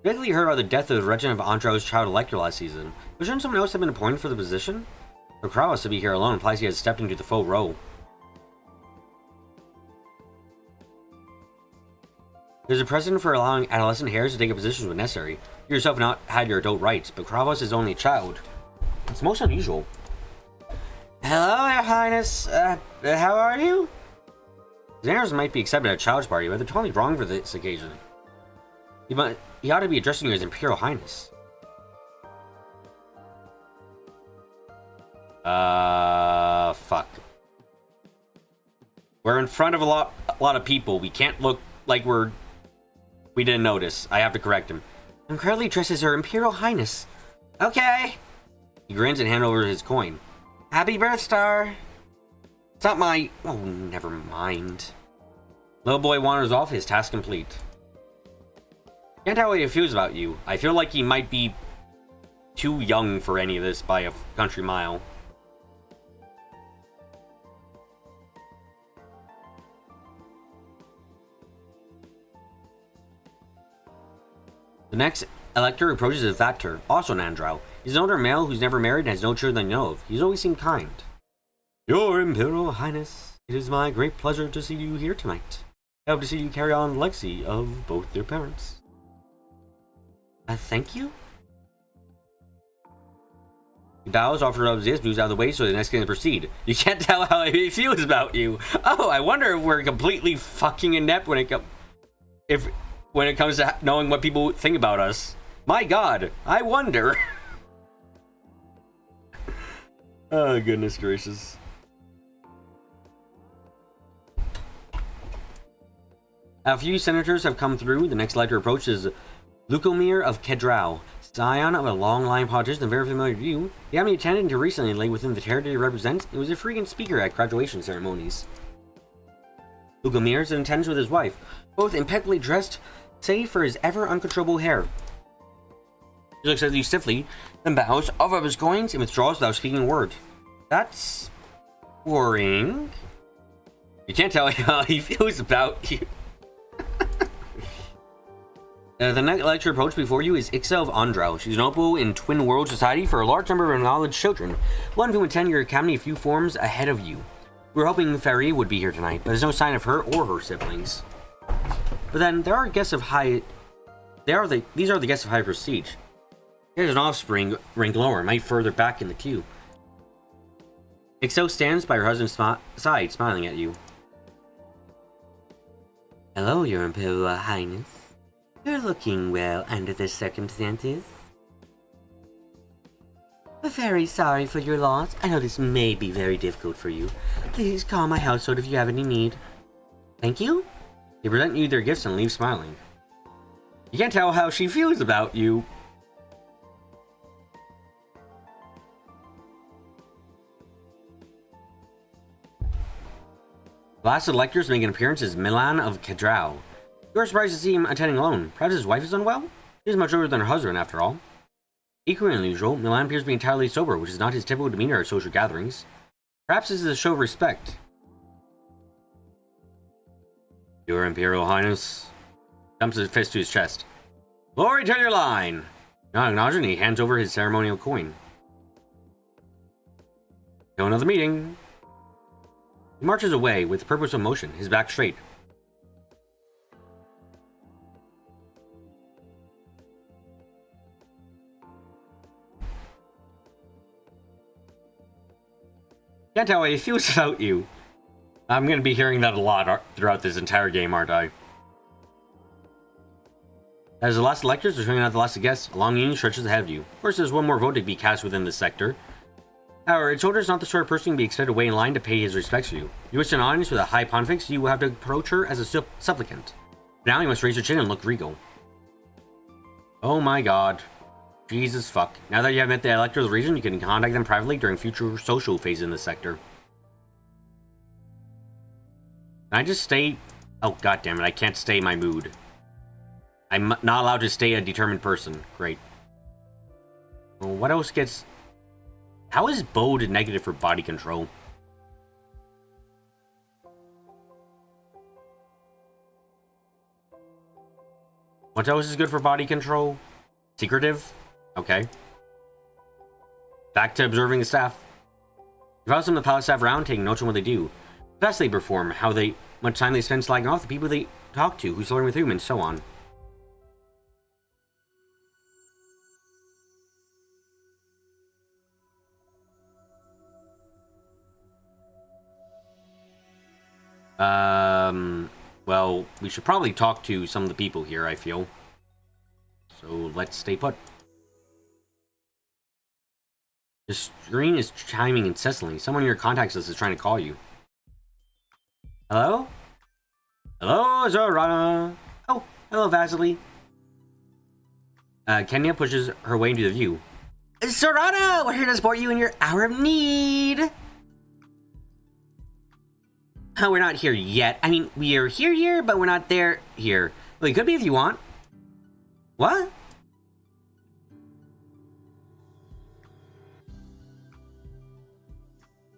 You likely heard about the death of the regent of Andrau's child elector last season, but shouldn't someone else have been appointed for the position? For Kravos to be here alone implies he has stepped into the faux row. There's a precedent for allowing adolescent heirs to take up positions when necessary. You yourself have not had your adult rights, but Kravos is only a child. It's most unusual. Hello, Your Highness. How are you? His heirs might be accepted at a child's party, but they're totally wrong for this occasion. He ought to be addressing you as Imperial Highness. Fuck. We're in front of a lot of people. We can't look like we didn't notice. I have to correct him. I'm currently dressed as Her Imperial Highness. Okay. He grins and hands over his coin. Happy birth, Star. It's not my... Oh, never mind. Little boy wanders off, his task complete. Can't tell how he feels about you. I feel like he might be too young for any of this by a country mile. The next elector approaches is Vator, also an Andrau. He's an older male who's never married and has no children I know of. He's always seemed kind. Your Imperial Highness, it is my great pleasure to see you here tonight. I hope to see you carry on the legacy of both your parents. Thank you? He bows, offers up his moves out of the way so the next can proceed. You can't tell how he feels about you. Oh, I wonder if we're completely fucking inept when it comes to knowing what people think about us. My God, I wonder. Oh, goodness gracious. A few senators have come through. The next elector approaches Lucomir of Gidrau, scion of a long-line of politicians and very familiar to you. The army attended until recently lay within the territory he represents. It was a frequent speaker at graduation ceremonies. Lucomir is in attendance with his wife, both impeccably dressed, save for his ever uncontrollable hair. He looks at you stiffly, then bows, offers up his coins, and withdraws without speaking a word. That's worrying. You can't tell how he feels about you. The next lecture approach before you is Ixa of Andrau. She's notable in Twin World Society for a large number of acknowledged children, one who attend your academy a few forms ahead of you. We were hoping Fairy would be here tonight, but there's no sign of her or her siblings. But then, there are guests of high... These are the guests of high prestige. There's an offspring ranked lower, might further back in the queue. Ixo stands by her husband's side, smiling at you. Hello, Your Imperial Highness. You're looking well under the circumstances. We're very sorry for your loss. I know this may be very difficult for you. Please call my household if you have any need. Thank you. They present you their gifts and leave smiling. You can't tell how she feels about you. The last electors make an appearance is Milan of Kadrao. You are surprised to see him attending alone. Perhaps his wife is unwell? She is much older than her husband, after all. Equally unusual, Milan appears to be entirely sober, which is not his typical demeanor at social gatherings. Perhaps this is a show of respect. Your Imperial Highness. Dumps his fist to his chest. Glory to your line! Not acknowledging, he hands over his ceremonial coin. Go another meeting. He marches away with purpose of motion, his back straight. Can't tell how he feels about you. I'm going to be hearing that a lot throughout this entire game, aren't I? As the last electors are turning out the last guests, a long union stretches ahead of you. Of course, there's one more vote to be cast within this sector. However, its holder is not the sort of person to be expected to wait in line to pay his respects to you. If you wish an audience with a high pontifex, you will have to approach her as a supplicant. Now you must raise your chin and look regal. Oh my god. Jesus fuck. Now that you have met the elector of the region, you can contact them privately during future social phases in this sector. Can I just stay? Oh god damn it, I can't stay in my mood. I'm not allowed to stay a determined person. Great. Well, what else gets... How is Bode negative for body control? What else is good for body control? Secretive? Okay. Back to observing the staff. You follow some of the palace staff around, taking notes on what they do. The tasks they perform, how much time they spend slagging off the people they talk to, who's flirting with whom, and so on. Well, we should probably talk to some of the people here, I feel. So, let's stay put. The screen is chiming incessantly. Someone in your contacts list is trying to call you. Hello? Hello, Zorana. Oh, hello, Vasily. Kenya pushes her way into the view. Zorana, we're here to support you in your hour of need. Oh, we're not here yet. I mean, we are here, but we're not there here. Well, you could be if you want. What?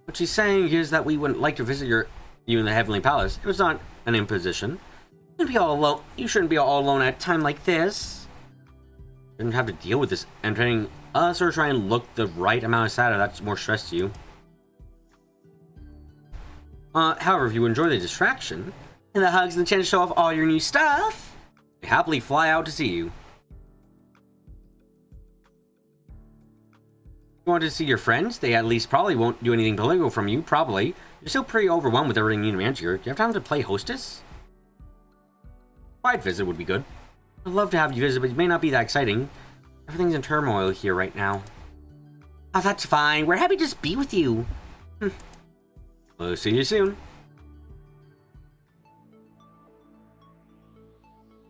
What she's saying is that we wouldn't like to visit you in the Heavenly Palace. It was not an imposition. You shouldn't be all alone. You shouldn't be all alone at a time like this. You shouldn't have to deal with this entertaining us or try and look the right amount of sad. That's more stress to you. However, if you enjoy the distraction, and the hugs and the chance to show off all your new stuff, they happily fly out to see you. You want to see your friends? They at least probably won't do anything political from you, probably. You're still pretty overwhelmed with everything you need to manage here. Do you have time to play hostess? Quiet visit would be good. I'd love to have you visit, but it may not be that exciting. Everything's in turmoil here right now. Oh, that's fine. We're happy to just be with you. We'll see you soon.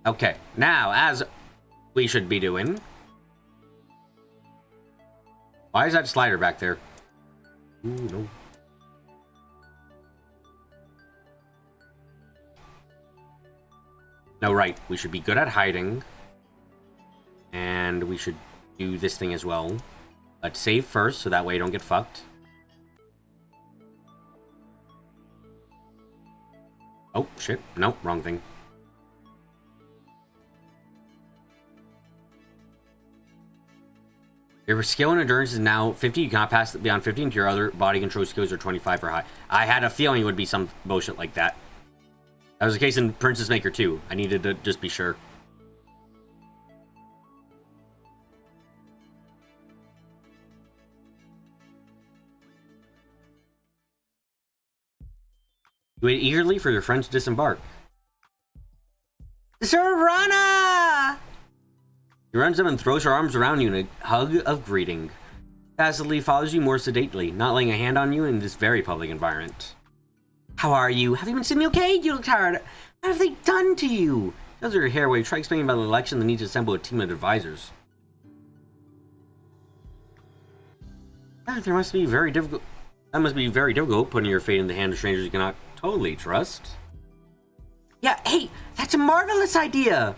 Okay, now, as we should be doing... Why is that slider back there? Ooh, no. No, right. We should be good at hiding. And we should do this thing as well. Let's save first, so that way you don't get fucked. Oh, shit. Nope, wrong thing. Your skill and endurance is now 50. You cannot pass beyond 50, and your other body control skills are 25 or high. I had a feeling it would be some bullshit like that. That was the case in Princess Maker 2. I needed to just be sure. You wait eagerly for your friends to disembark. Zorana! She runs up and throws her arms around you in a hug of greeting. Passively follows you more sedately, not laying a hand on you in this very public environment. How are you? Have you been seeming okay? You look tired. What have they done to you? Does her hair while you try explaining about the election and the need to assemble a team of advisors. That must be very difficult putting your fate in the hands of strangers you cannot totally trust. Yeah, hey, that's a marvelous idea.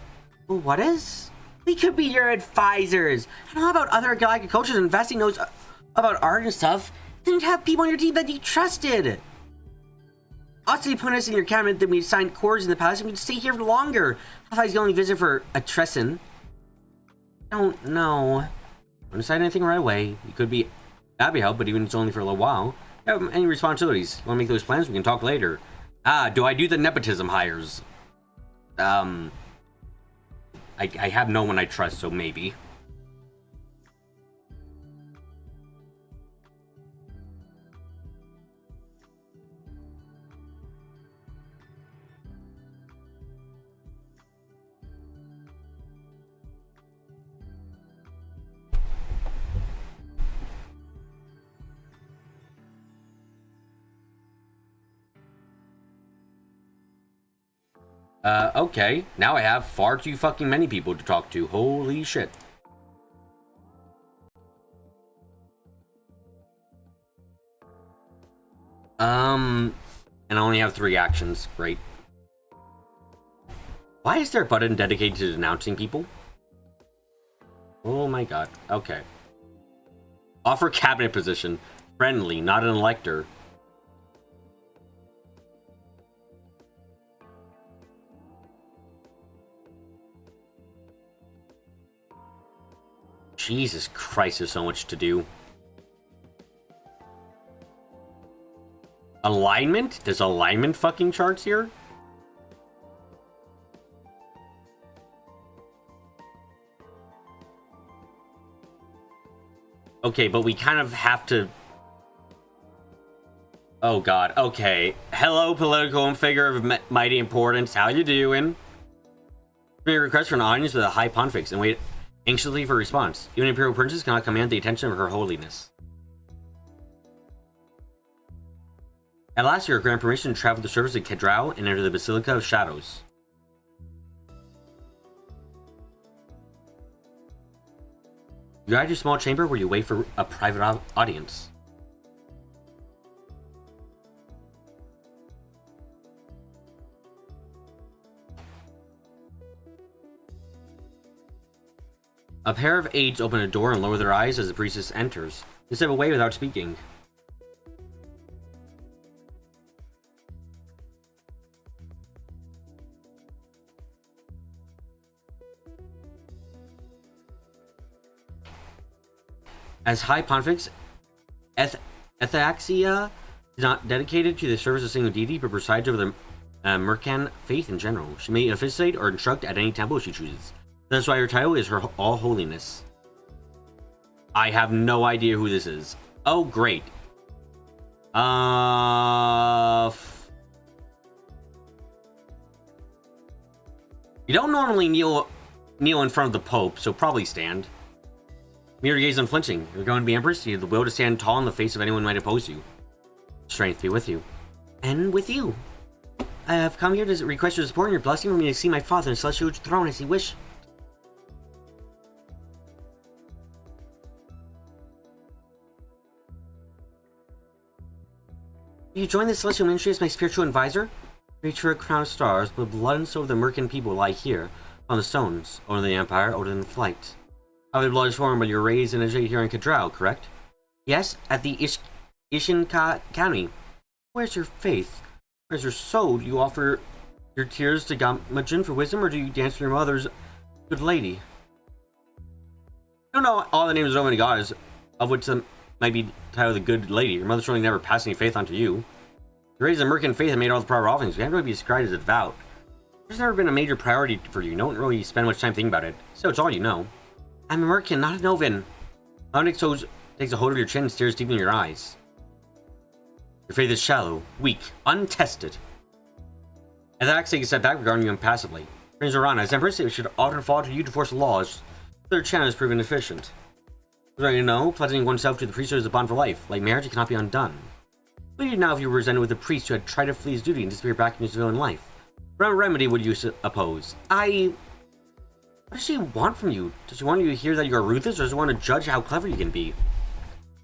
Well, what is? We could be your advisors. And how about other galactic cultures investing knows about art and stuff? Then you'd have people on your team that you trusted. Also, you put us in your cabinet that we assigned cores in the past, and we'd stay here for longer. Otherwise, you only visit for a Tresson. Don't know. Don't decide anything right away. You could be that'd help, but even if it's only for a little while. You have any responsibilities? You want to make those plans? We can talk later. Do I do the nepotism hires? I have no one I trust, so maybe. Okay. Now I have far too fucking many people to talk to. Holy shit. And I only have 3 actions. Great. Why is there a button dedicated to denouncing people? Oh my god. Okay. Offer cabinet position. Friendly, not an elector. Jesus Christ, there's so much to do. Alignment? There's alignment fucking charts here? Okay, but we kind of have to... Oh god, okay. Hello, political figure of mighty importance. How you doing? Bring a request for an audience with a high pontifex and wait anxiously for a response. Even an imperial princess cannot command the attention of her holiness. At last, you are granted permission to travel the surface of Kedrau and enter the Basilica of Shadows. You guide your small chamber where you wait for a private audience. A pair of aides open a door and lower their eyes as the priestess enters. They step away without speaking. As High Pontifex, Ethaxia is not dedicated to the service of a single deity, but presides over the Mercan faith in general. She may officiate or instruct at any temple she chooses. That's why her title is Her All Holiness. I have no idea who this is. Oh, great. You don't normally kneel in front of the Pope, so probably stand. Mirror gaze unflinching. You're going to be Empress. You have the will to stand tall in the face of anyone who might oppose you. Strength be with you. And with you. I have come here to request your support and your blessing for me to see my father in the celestial throne as he wished. You join the celestial ministry as my spiritual advisor? Reach for a crown of stars, but blood and soul of the Mercan people lie here, on the stones, over the Empire, over the flight. Other blood is formed when you're raised and educated here in Kedrau, correct? Yes, at the Ishinka Academy. Where's your faith? Where's your soul? Do you offer your tears to Gamajin for wisdom, or do you dance for your mother's good lady? don't know all the names of so many gods, of which some might be titled the Good Lady. Your mother certainly never passed any faith onto you. You raised a merchant faith and made all the proper offerings. We haven't really be described as devout. There's never been a major priority for you. You don't really spend much time thinking about it. So it's all you know. I'm a merchant, not a Novin. Loudon takes a hold of your chin and stares deep in your eyes. Your faith is shallow, weak, untested. As Axe takes a step back, regarding you impassively. Prince Zorana, as Empress, it should often fall to you to force the laws. Their channel has proven efficient. As you know, pledging oneself to the priesthood is a bond for life. Like marriage, it cannot be undone. What do you now if you were presented with a priest who had tried to flee his duty and disappear back into civilian life? What remedy would you oppose? What does she want from you? Does she want you to hear that you are ruthless, or does she want to judge how clever you can be?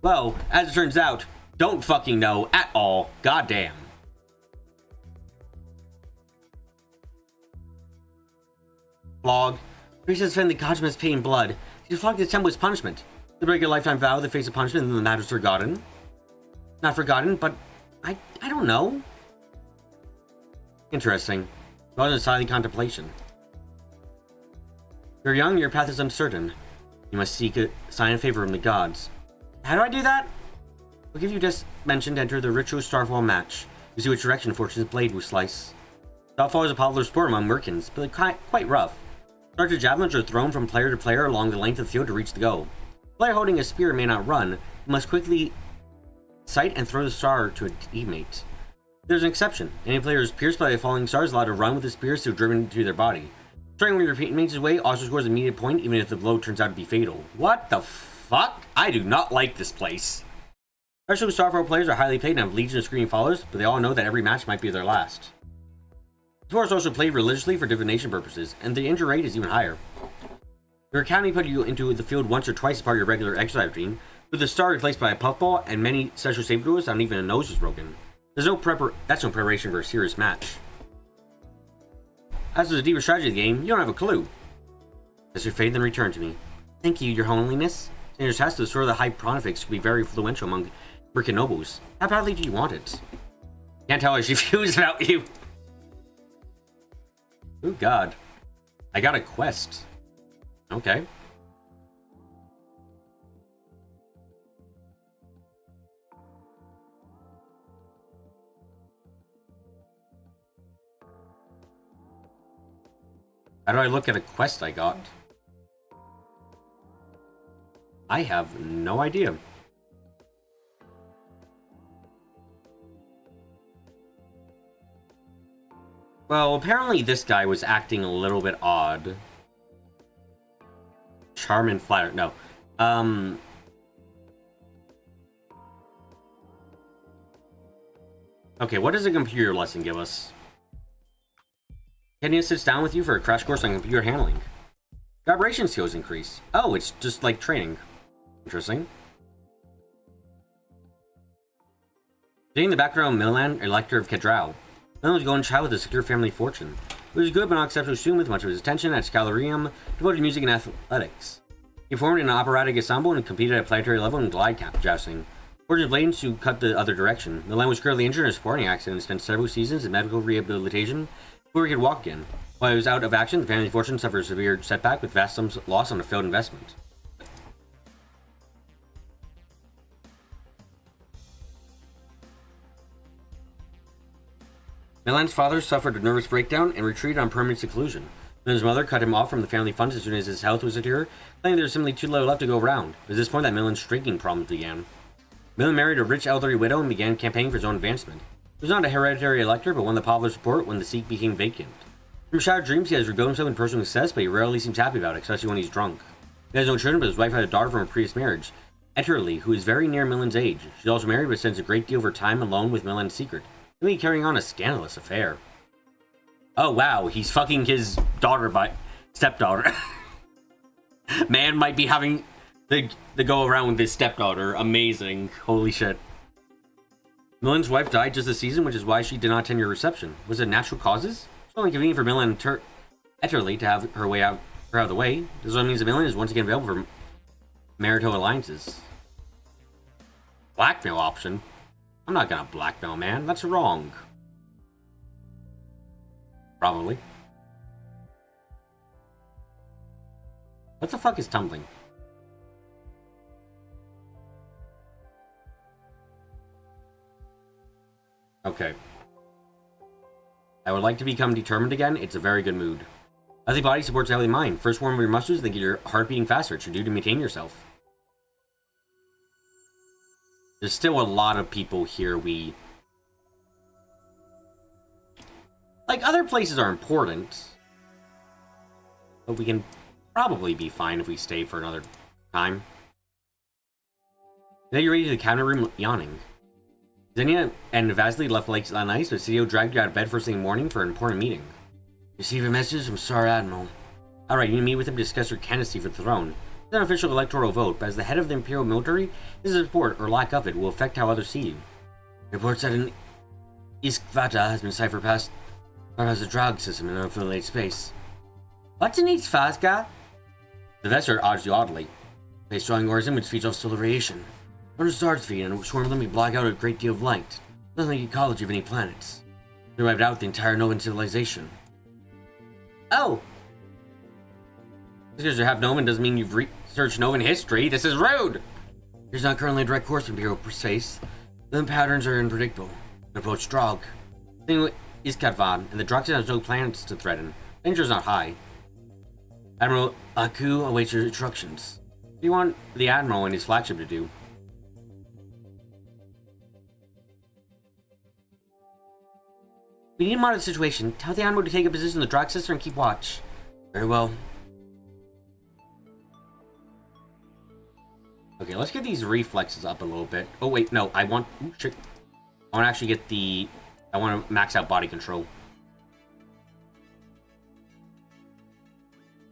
Well, as it turns out, don't fucking know at all. Goddamn. Flog. Priest has defended the gods must pay in blood. She flogged his temple as punishment. To break a lifetime vow, the face of punishment, and the matter's forgotten. Not forgotten, but I don't know. Interesting. Well, in silent contemplation. You're young, your path is uncertain. You must seek a sign of favor from the gods. How do I do that? We'll give you just mentioned enter the ritual Starfall match. You see which direction Fortune's blade will slice. Starfall is a popular sport among merchants, but quite rough. Started javelins are thrown from player to player along the length of the field to reach the goal. The player holding a spear may not run, but must quickly sight and throw the star to a teammate. There's an exception. Any player who is pierced by a falling star is allowed to run with the spear still driven into their body. Trying with your teammates' way also scores an immediate point, even if the blow turns out to be fatal. What the fuck? I do not like this place. Special Starfall players are highly paid and have legion of screaming followers, but they all know that every match might be their last. The sport is also played religiously for divination purposes, and the injury rate is even higher. Your academy put you into the field once or twice as part of your regular exercise routine, with the star replaced by a puffball and many special safety rules, and even a nose is broken. That's no preparation for a serious match. As to the deeper strategy of the game, you don't have a clue. As your faith, then return to me. Thank you, your holiness. Sanders has to restore the High Pontifex to be very influential among merchant nobles. How badly do you want it? Can't tell her she feels about you. Oh god. I got a quest. Okay. How do I look at a quest I got? I have no idea. Well, apparently this guy was acting a little bit odd. Charm and flatter. No. Okay, what does a computer lesson give us? Kenya sits down with you for a crash course on computer handling. Collaboration skills increase. Oh, it's just like training. Interesting. Sitting in the background, Milan, Elector of Kedrau. Milan was a golden child with a secure family fortune. He was a good but not exceptional student with much of his attention at Scalarium, devoted to music and athletics. He formed in an operatic ensemble and competed at planetary level in glide jousting. Fortune blamed to cut the other direction. Milan was currently injured in a sporting accident and spent several seasons in medical rehabilitation before he could walk again. While he was out of action, the family fortune suffered a severe setback with vast sums lost on a failed investment. Milan's father suffered a nervous breakdown and retreated on permanent seclusion. Milan's mother cut him off from the family funds as soon as his health was secure, claiming there was simply too little left to go around. It was at this point that Milan's drinking problems began. Milan married a rich elderly widow and began campaigning for his own advancement. He was not a hereditary elector, but won the popular support when the seat became vacant. From shattered dreams, he has rebuilt himself in personal success, but he rarely seems happy about it, especially when he's drunk. He has no children, but his wife had a daughter from a previous marriage, Etterly, who is very near Milan's age. She's also married, but spends a great deal of her time alone with Milan's secret, really carrying on a scandalous affair. Oh wow, he's fucking his daughter by stepdaughter. Man might be having the go around with his stepdaughter. Amazing. Holy shit. Milan's wife died just this season, which is why she did not attend your reception. Was it natural causes? It's only convenient for Milan and Etterly to have her out of the way. This also means that Milan is once again available for marital alliances. Blackmail option? I'm not gonna blackmail, man. That's wrong. Probably. What the fuck is tumbling? Okay. I would like to become determined again. It's a very good mood. Healthy body supports a healthy mind. First warm your muscles, then get your heart beating faster. It should do to maintain yourself. There's still a lot of people here like, other places are important. But we can probably be fine if we stay for another time. Now you're ready to the cabinet room, yawning. Xenia and Vasily left late last night, so CEO dragged you out of bed first thing in the morning for an important meeting. Receive a message from Sar Admiral. Alright, you need to meet with him to discuss your candidacy for the throne. It's an official electoral vote, but as the head of the Imperial military, his support, or lack of it, will affect how others see you. Reports that an Iskvata has been bypassed the drug system in an unaffiliated space. What's an Iskvata? The Vesser odds you oddly. They strong origin which feeds off solar radiation. When stars feed and swarm them, we block out a great deal of light. Doesn't like ecology of any planets. They wiped out the entire Novan civilization. Oh! Just because you have Novan doesn't mean you've researched Novan history. This is rude! There's not currently a direct course from Imperial space. The patterns are unpredictable. The approach Drog. The thing is Katvan, and the Drog has no planets to threaten. Danger is not high. Admiral Aku awaits your instructions. What do you want the Admiral and his flagship to do? We need to monitor the situation. Tell the Admiral to take a position in the Drog system and keep watch. Very well. Okay, let's get these reflexes up a little bit. Oh, wait, no, I want... Ooh, shit. I want to actually get the... I want to max out body control.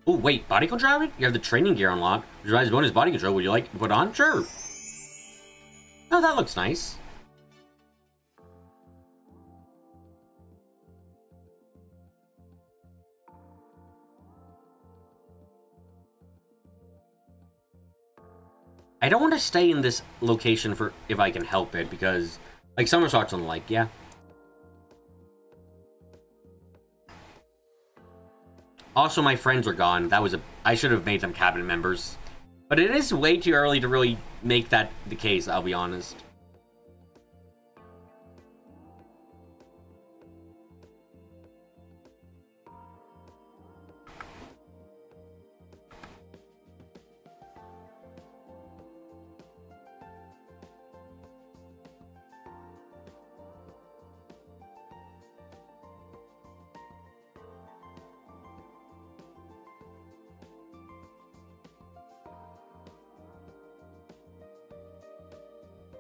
Oh, wait, body control? You have the training gear unlocked. Visualize bonus body control. Would you like to put on? Sure. Oh, that looks nice. I don't want to stay in this location for if I can help it, because, like, Summer Starts on like, yeah. Also, my friends are gone. That was I should have made them cabinet members. But it is way too early to really make that the case, I'll be honest.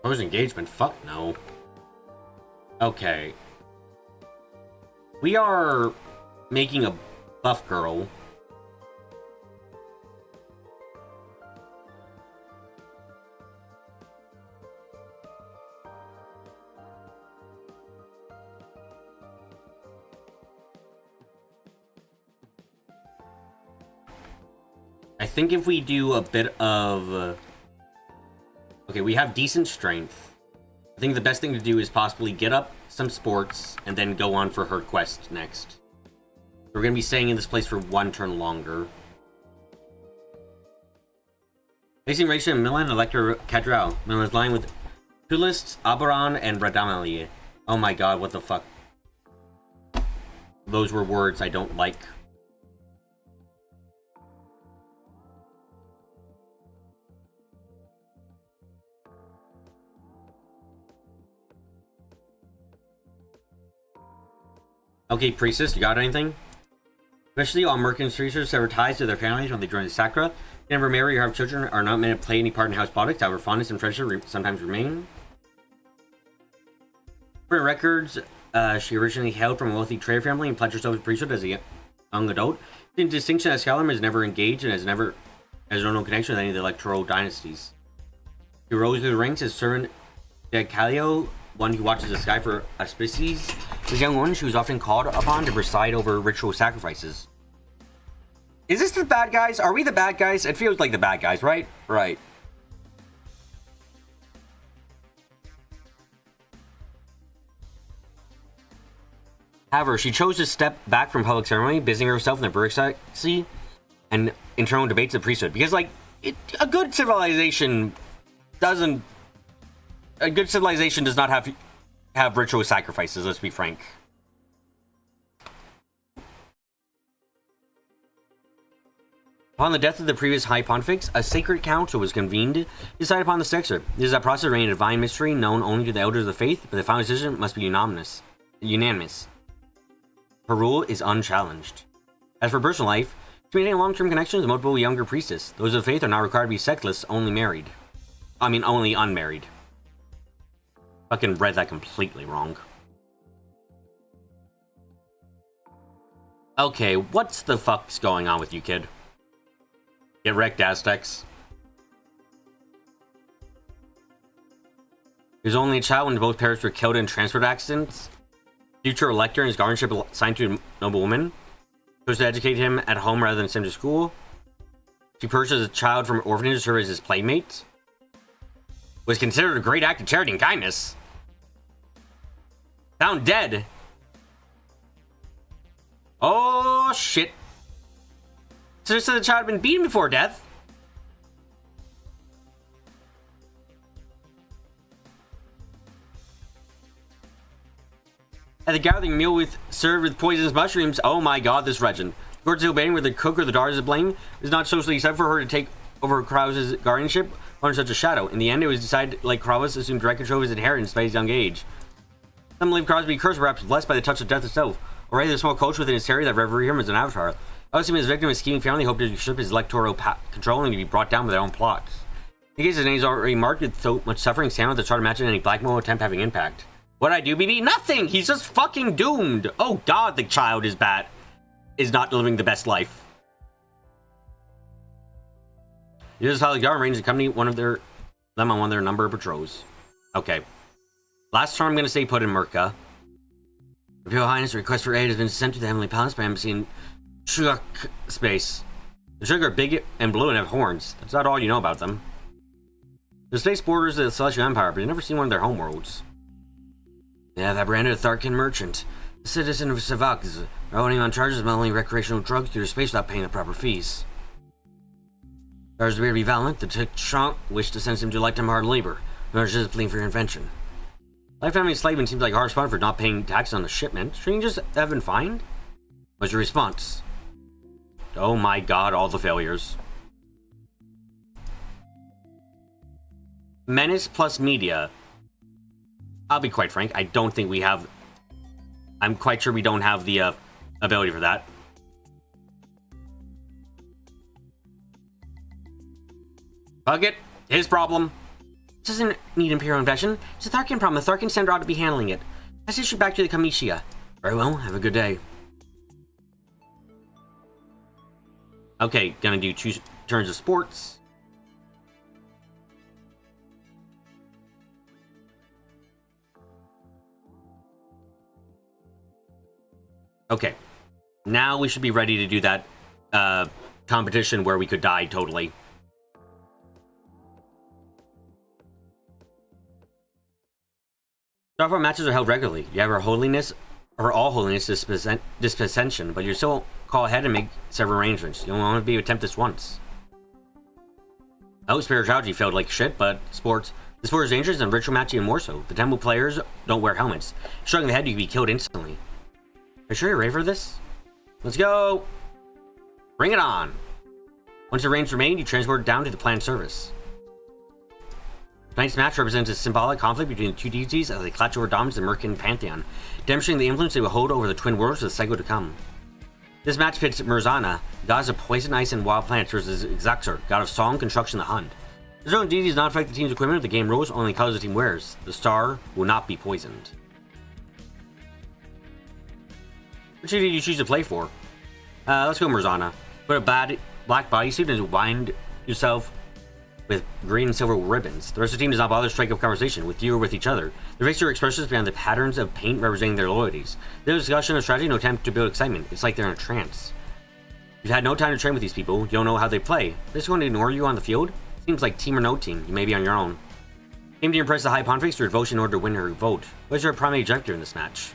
Close engagement? Fuck no. Okay. We are making a buff girl. I think if we do a bit of... okay, we have decent strength. I think the best thing to do is possibly get up some sports and then go on for her quest next. We're going to be staying in this place for one turn longer. Facing Rachel and Milan, Electra Kadral. Milan is lying with Tulist, Abaran, and Radamali. Oh my god, what the fuck. Those were words I don't like. Okay, priestess, you got anything? Especially all merchants researchers have ties to their families when they join the Sacra. They never marry or have children, are not meant to play any part in house politics, however fondness and treasure sometimes remain. For records, she originally hailed from a wealthy trader family and pledged herself to priesthood as a young adult. The distinction as Scalam is never engaged and has no connection with any of the electoral dynasties. She rose through the ranks as servant de Calio, one who watches the sky for auspices. As a young woman, she was often called upon to preside over ritual sacrifices. Is this the bad guys? Are we the bad guys? It feels like the bad guys, right? Right. However, she chose to step back from public ceremony, busying herself in the bureaucracy and internal debates of the priesthood. Because, like, a good civilization does not have have ritual sacrifices, let's be frank. Upon the death of the previous High Pontifex, a sacred council was convened to decide upon the successor. This is a process of a divine mystery known only to the elders of the faith, but the final decision must be unanimous. Her rule is unchallenged. As for personal life, to maintain long-term connections with multiple younger priestess, those of faith are not required to be sexless, only married. I mean, only unmarried. Fucking read that completely wrong. Okay, what's the fuck's going on with you, kid? Get wrecked, Aztecs. He was only a child when both parents were killed in transport accidents. Future elector and his guardianship assigned to a noble woman. Chose to educate him at home rather than send him to school. She purchased a child from an orphanage to serve as his playmate. Was considered a great act of charity and kindness. Found dead. Oh, shit. So the child had been beaten before death. At the gathering meal served with poisonous mushrooms. Oh my god, this legend. The court still debating whether the cook or the daughter is to blame. It was not socially acceptable for her to take over Krause's guardianship under such a shadow. In the end, it was decided like Krause assumed direct control of his inheritance by his young age. Some believe Krause to be cursed, perhaps blessed by the touch of death itself. Already the small coach within his territory that revered him as an avatar. Others him as victim of a scheming family hoped to usurp his electoral control and to be brought down by their own plots. In case his name is already marked with so much suffering, Samuel to try to imagine any blackmail attempt having impact. What'd I do, BB? Nothing! He's just fucking doomed! Oh god, the child is bad. Is not living the best life. This is how the government arranged to accompany them on one of their number of patrols. Okay. Last turn I'm gonna say put in Merca. Imperial Highness, a request for aid has been sent to the Heavenly Palace by Embassy in Shuk space. The Shuk are big and blue and have horns. That's not all you know about them. The space borders the Celestial Empire, but you've never seen one of their homeworlds. They have apprehended a Tharkan merchant, a citizen of Savaks, owning on charges of meddling recreational drugs through space without paying the proper fees. Charges appear to be violent. The Tchonk wish to send him to lifetime hard labor, in order to plead for your invention. Lifetime enslavement seems like a harsh fun for not paying taxes on the shipment. Shouldn't you just have been fined? What's your response? Oh my god, all the failures. Menace plus media. I'll be quite frank, I don't think we have... I'm quite sure we don't have the ability for that. Fuck it. His problem. This doesn't need Imperial invention. It's a Tharkan problem. The Tharkan Center ought to be handling it. Let's issue back to the Kamishia. Very well. Have a good day. Okay, gonna do 2 turns of sports. Okay. Now we should be ready to do that competition where we could die totally. Software matches are held regularly. You have Her Holiness, or All Holiness dispensation, but you still call ahead and make several arrangements. You'll only be able to attempt this once. Oh, spirituality failed like shit, but sports. The sport is dangerous and ritual match even more so. The temple players don't wear helmets. Striking the head, you can be killed instantly. Are you sure you're ready for this? Let's go! Bring it on! Once the range remain, you transport it down to the planned service. Tonight's match represents a symbolic conflict between the two deities as they clutch over dominance of the Mercan pantheon, demonstrating the influence they will hold over the twin worlds for the cycle to come. This match pits Murzana, goddess of poison, ice, and wild plants, versus Xaxar, god of song, construction, and the hunt. The zone deity does not affect the team's equipment if the game rules, only colors the team wears. The star will not be poisoned. Which did you choose to play for? Let's go Murzana. Put a black bodysuit and wind yourself with green and silver ribbons. The rest of the team does not bother to strike up conversation with you or with each other. Their facial expressions behind the patterns of paint representing their loyalties. There's no discussion or strategy, no attempt to build excitement. It's like they're in a trance. You've had no time to train with these people. You don't know how they play. They're just going to ignore you on the field? Seems like team or no team. You may be on your own. Aim to impress the High Pontifex through devotion in order to win her vote. What is your primary objective in this match?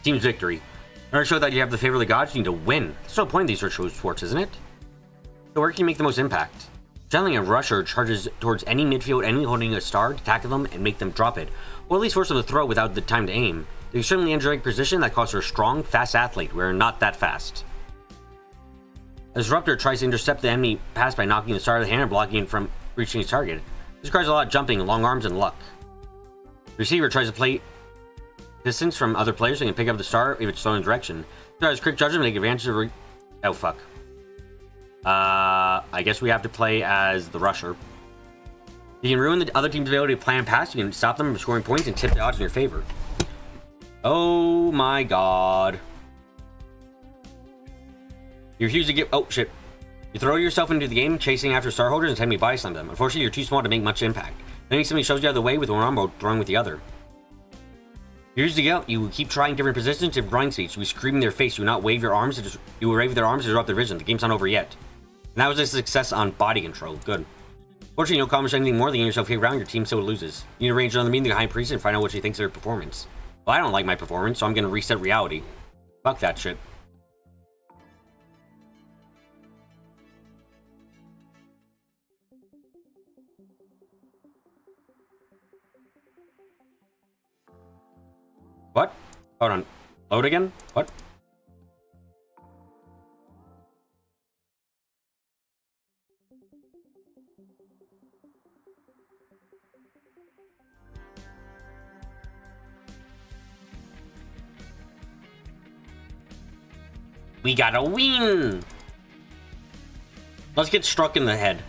Team's victory. In order to show that you have the favor of the gods, you need to win. There's no point in these ritual sports, isn't it? So where can you make the most impact? Channeling a rusher charges towards any midfield enemy holding a star to tackle them and make them drop it, or at least force them to throw without the time to aim. The extremely energetic position that calls for a strong, fast athlete. We're not that fast. A disruptor tries to intercept the enemy pass by knocking the star out of the hand and blocking it from reaching its target. This requires a lot of jumping, long arms, and luck. The receiver tries to play distance from other players so he can pick up the star if it's thrown in direction. The has quick judgment to take advantage of oh fuck. I guess we have to play as the rusher. You can ruin the other team's ability to plan a pass, you can stop them from scoring points and tip the odds in your favor. Oh my god. You refuse to give. Oh shit. You throw yourself into the game chasing after star holders and attempt to buy some of them. Unfortunately, you're too small to make much impact. Then somebody shoves you out of the way with one arm while throwing with the other. Here's the go. You keep trying different positions, different drawing speeds. You scream in their face. You will not wave your arms. You will wave their arms to disrupt their vision. The game's not over yet. And that was a success on body control. Good. Fortunately, you don't accomplish anything more than getting yourself hit around. Your team still loses. You need to arrange another meeting with the High Priest and find out what she thinks of their performance. Well, I don't like my performance, so I'm going to reset reality. Fuck that shit. What? Hold on. Load again? What? We gotta win! Let's get struck in the head.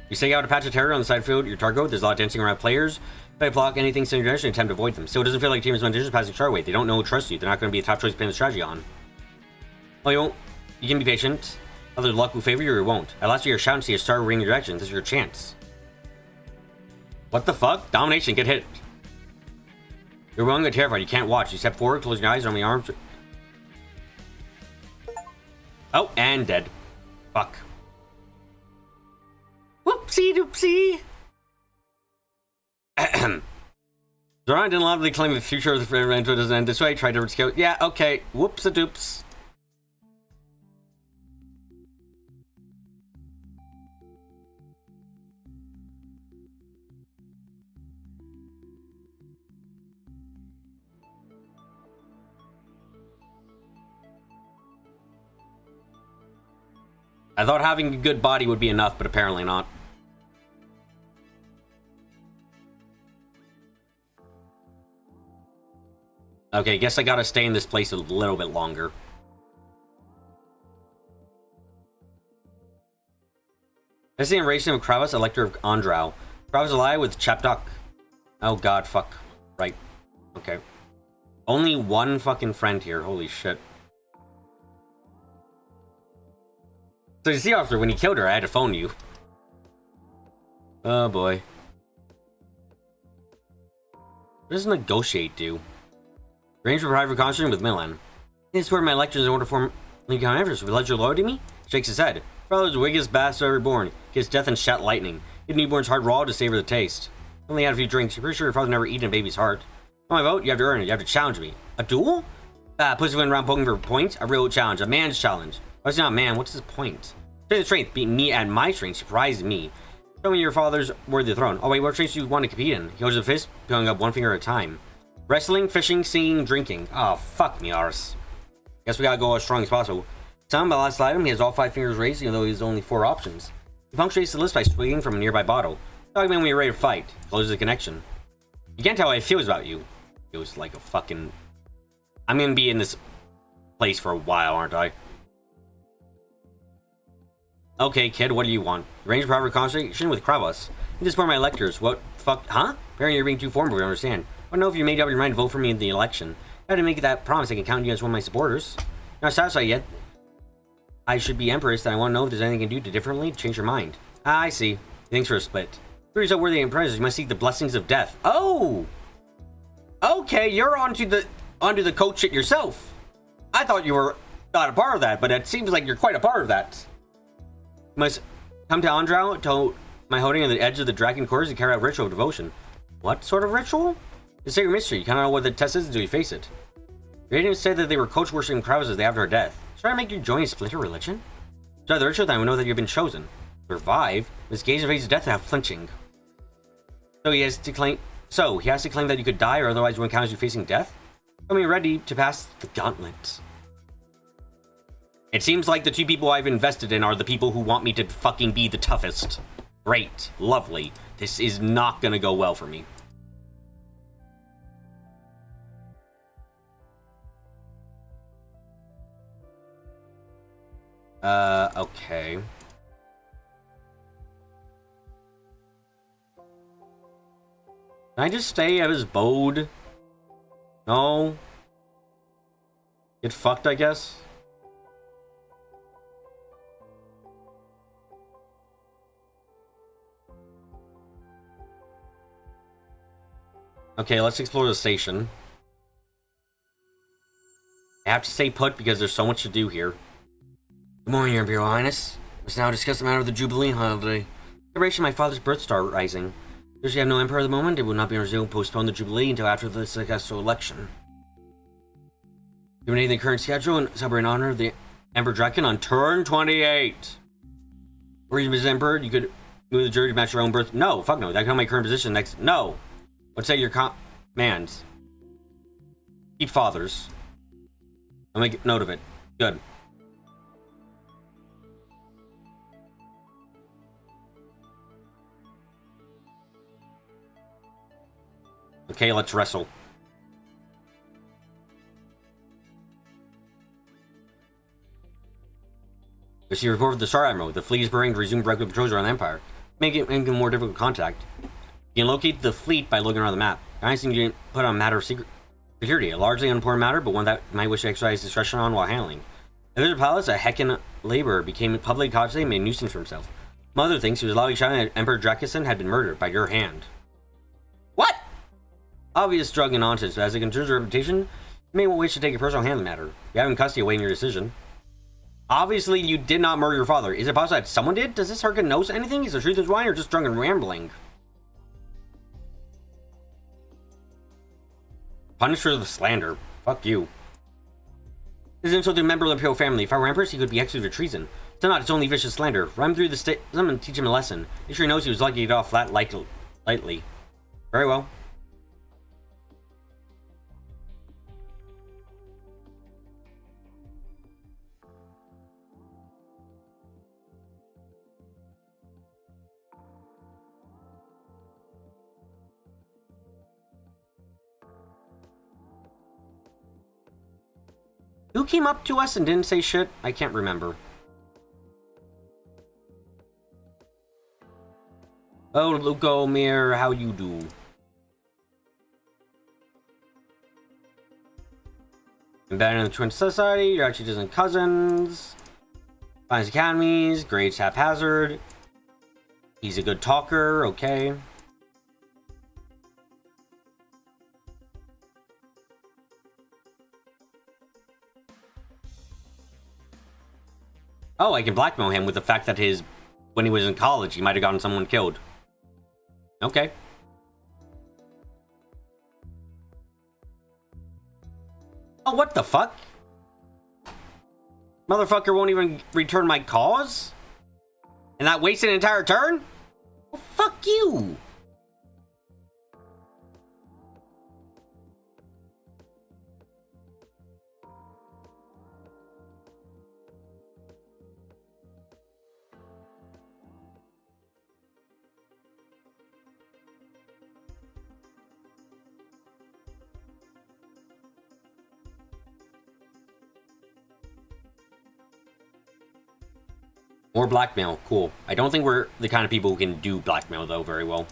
You stake out a patch of terror on the side field, your target. There's a lot of dancing around players. If they block anything in your direction, attempt to avoid them. Still, it doesn't feel like the team is one passing star weight. They don't know or trust you. They're not going to be the top choice to plan the strategy on. Well, you won't. You can be patient. Other luck will favor you or it won't. At last, you're shouting to see a star ring your direction. This is your chance. What the fuck? Domination, get hit. You're willing and terrified. You can't watch. You step forward, close your eyes, arm your arms. Oh, and dead. Fuck. Whoopsie doopsie. Zorana didn't loudly claim the future of the friend doesn't end this way. Tried to scout. Yeah, okay. Whoops a doops. I thought having a good body would be enough, but apparently not. Okay, guess I gotta stay in this place a little bit longer. This is the invasion of Kravas, Elector of Andrau. Kravas alive with Chapdok. Oh god, fuck. Right. Okay. Only one fucking friend here, holy shit. So you see, officer, when he killed her, I had to phone you. Oh boy. What does negotiate do? Arrange for private conversation with Milan. This is where my lectures in order to form Lincoln Everest. Will you loyalty to me? Shakes his head. Father's the wiggest bastard ever born. Gets death and shat lightning. Give newborn's heart raw to savor the taste. Only had a few drinks. You're pretty sure your father never eaten a baby's heart. On my vote, you have to earn it. You have to challenge me. A duel? Pussy went around poking for points. A real challenge. A man's challenge. Why is he not a man? What's his point? Say the strength. Beat me at my strength. Surprise me. Show me your father's worthy of the throne. Oh wait, what strengths do you want to compete in? He holds a fist, peeling up one finger at a time. Wrestling, fishing, singing, drinking. Oh, fuck me, arse. Guess we gotta go as strong as possible. Time by last item, he has all 5 fingers raised, even though he has only 4 options. He punctuates the list by swigging from a nearby bottle. Talking when we're ready to fight. Closes the connection. You can't tell how it feels about you. Feels like a fucking... I'm gonna be in this place for a while, aren't I? Okay, kid, what do you want? Arrange proper conversation with Kravas. You just support my electors. What fuck? Huh? Apparently you're being too formal, we understand. I don't know if you made up your mind to vote for me in the election. I had to make that promise. I can count you as one of my supporters. Not satisfied yet. I should be Empress, and I want to know if there's anything you can do to differently change your mind. Ah, I see. Thanks for a split. If you're so worthy of Empress, you must seek the blessings of death. Oh! Okay, you're onto the coach shit yourself. I thought you were not a part of that, but it seems like you're quite a part of that. You must come to Andrau to my holding on the edge of the dragon course to carry out ritual of devotion. What sort of ritual? It's a sacred mystery. You cannot know what the test is until you face it. Your agents said that they were coach worshipping Kravas as they after her death. Should I make you join a splinter religion? Try the ritual, then we know that you've been chosen. Survive? His gaze evades death without flinching. So he has to claim that you could die, or otherwise one encounters you facing death? Come here ready to pass the gauntlet. It seems like the two people I've invested in are the people who want me to fucking be the toughest. Great. Lovely. This is not gonna go well for me. Okay. Can I just stay at his abode? No. Get fucked, I guess. Okay, let's explore the station. I have to stay put because there's so much to do here. Good morning, Your Imperial Highness. Let's now discuss the matter of the Jubilee holiday. Celebration of my father's birth star rising. Since we have no emperor at the moment, it will not be resumed. Postpone the Jubilee until after the successful election. Eliminate the current schedule and celebrate in honor of the Emperor Draken on turn 28. Or you as Emperor, you could move the jury to match your own birth. No, fuck no. That could be my current position next. No. Let's say your commands. Keep fathers. I'll make note of it. Good. Okay, let's wrestle. Receive report of the Star Admiral. The fleet is preparing to resume regular patrols around the Empire, making it more difficult contact. You can locate the fleet by looking around the map. The nice thing you can put on a matter of security, a largely unimportant matter, but one that you might wish to exercise discretion on while handling. In the palace, a Heckin laborer became publicly conscious and made a nuisance for himself. Mother thinks he was allowing shouting that Emperor Drakenson had been murdered by your hand. What? Obvious drug and nonsense, but as it concerns your reputation, you may wish to take a personal hand in the matter. You have him in custody awaiting your decision. Obviously, you did not murder your father. Is it possible that someone did? Does this Harkin know anything? Is the truth his wine or just drunk and rambling? Punish for the slander. Fuck you. This is insult to a member of the Imperial family. If I were Empress, he could be executed for treason. It's not, it's only vicious slander. Run him through the state and teach him a lesson. Make sure he knows he was lucky to get off flat lightly. Very well. Who came up to us and didn't say shit? I can't remember. Oh, Lucomir, how you do? Embedded in the Twin Society, you're actually distant cousins. Finds academies, grades haphazard. He's a good talker, okay. Oh, I can blackmail him with the fact that when he was in college, he might have gotten someone killed. Okay. Oh, what the fuck? Motherfucker won't even return my calls? And that wasted an entire turn? Well, fuck you! More blackmail, cool. I don't think we're the kind of people who can do blackmail, though, very well.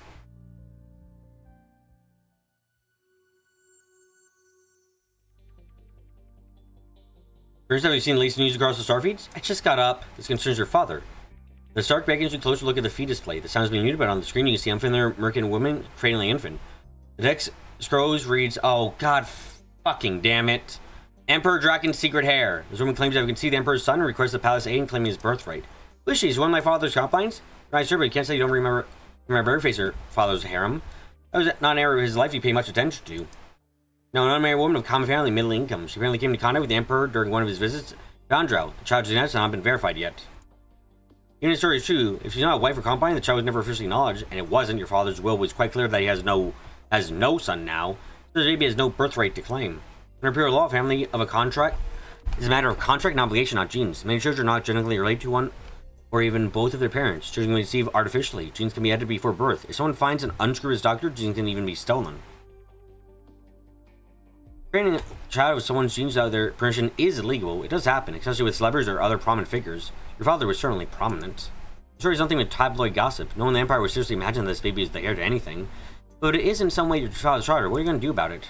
First, have you seen the latest news across the star feeds? I just got up. This concerns your father. The Stark beckons you a closer look at the feed display. The sound is being muted, but on the screen you can see unfamiliar American woman cradling an infant. The text scrolls reads, oh god fucking damn it. Emperor Draken's secret hair. This woman claims that we can see the Emperor's son and requests the palace aid in claiming his birthright. Who is she? Is one of my father's concubines? Right, sir, but you can't say you don't remember her face or father's harem. That was not an area of his life you pay much attention to. No, an unmarried woman of common family, middle income. She apparently came into contact with the Emperor during one of his visits to Andrel. The child's genetics has not been verified yet. Even the story is true. If she's not a wife or concubine, the child was never officially acknowledged, and it wasn't. Your father's will was quite clear that he has no son now. So the baby has no birthright to claim. In imperial law, family of a contract is a matter of contract and obligation, not genes. Many children are not genetically related to one or even both of their parents. Children can be conceived artificially. Genes can be edited before birth. If someone finds an unscrew his doctor, genes can even be stolen. Training a child with someone's genes without their permission is illegal. It does happen, especially with celebrities or other prominent figures. Your father was certainly prominent. The story is nothing but tabloid gossip. No one in the Empire would seriously imagine that this baby is the heir to anything. But it is in some way your father's charter. What are you going to do about it?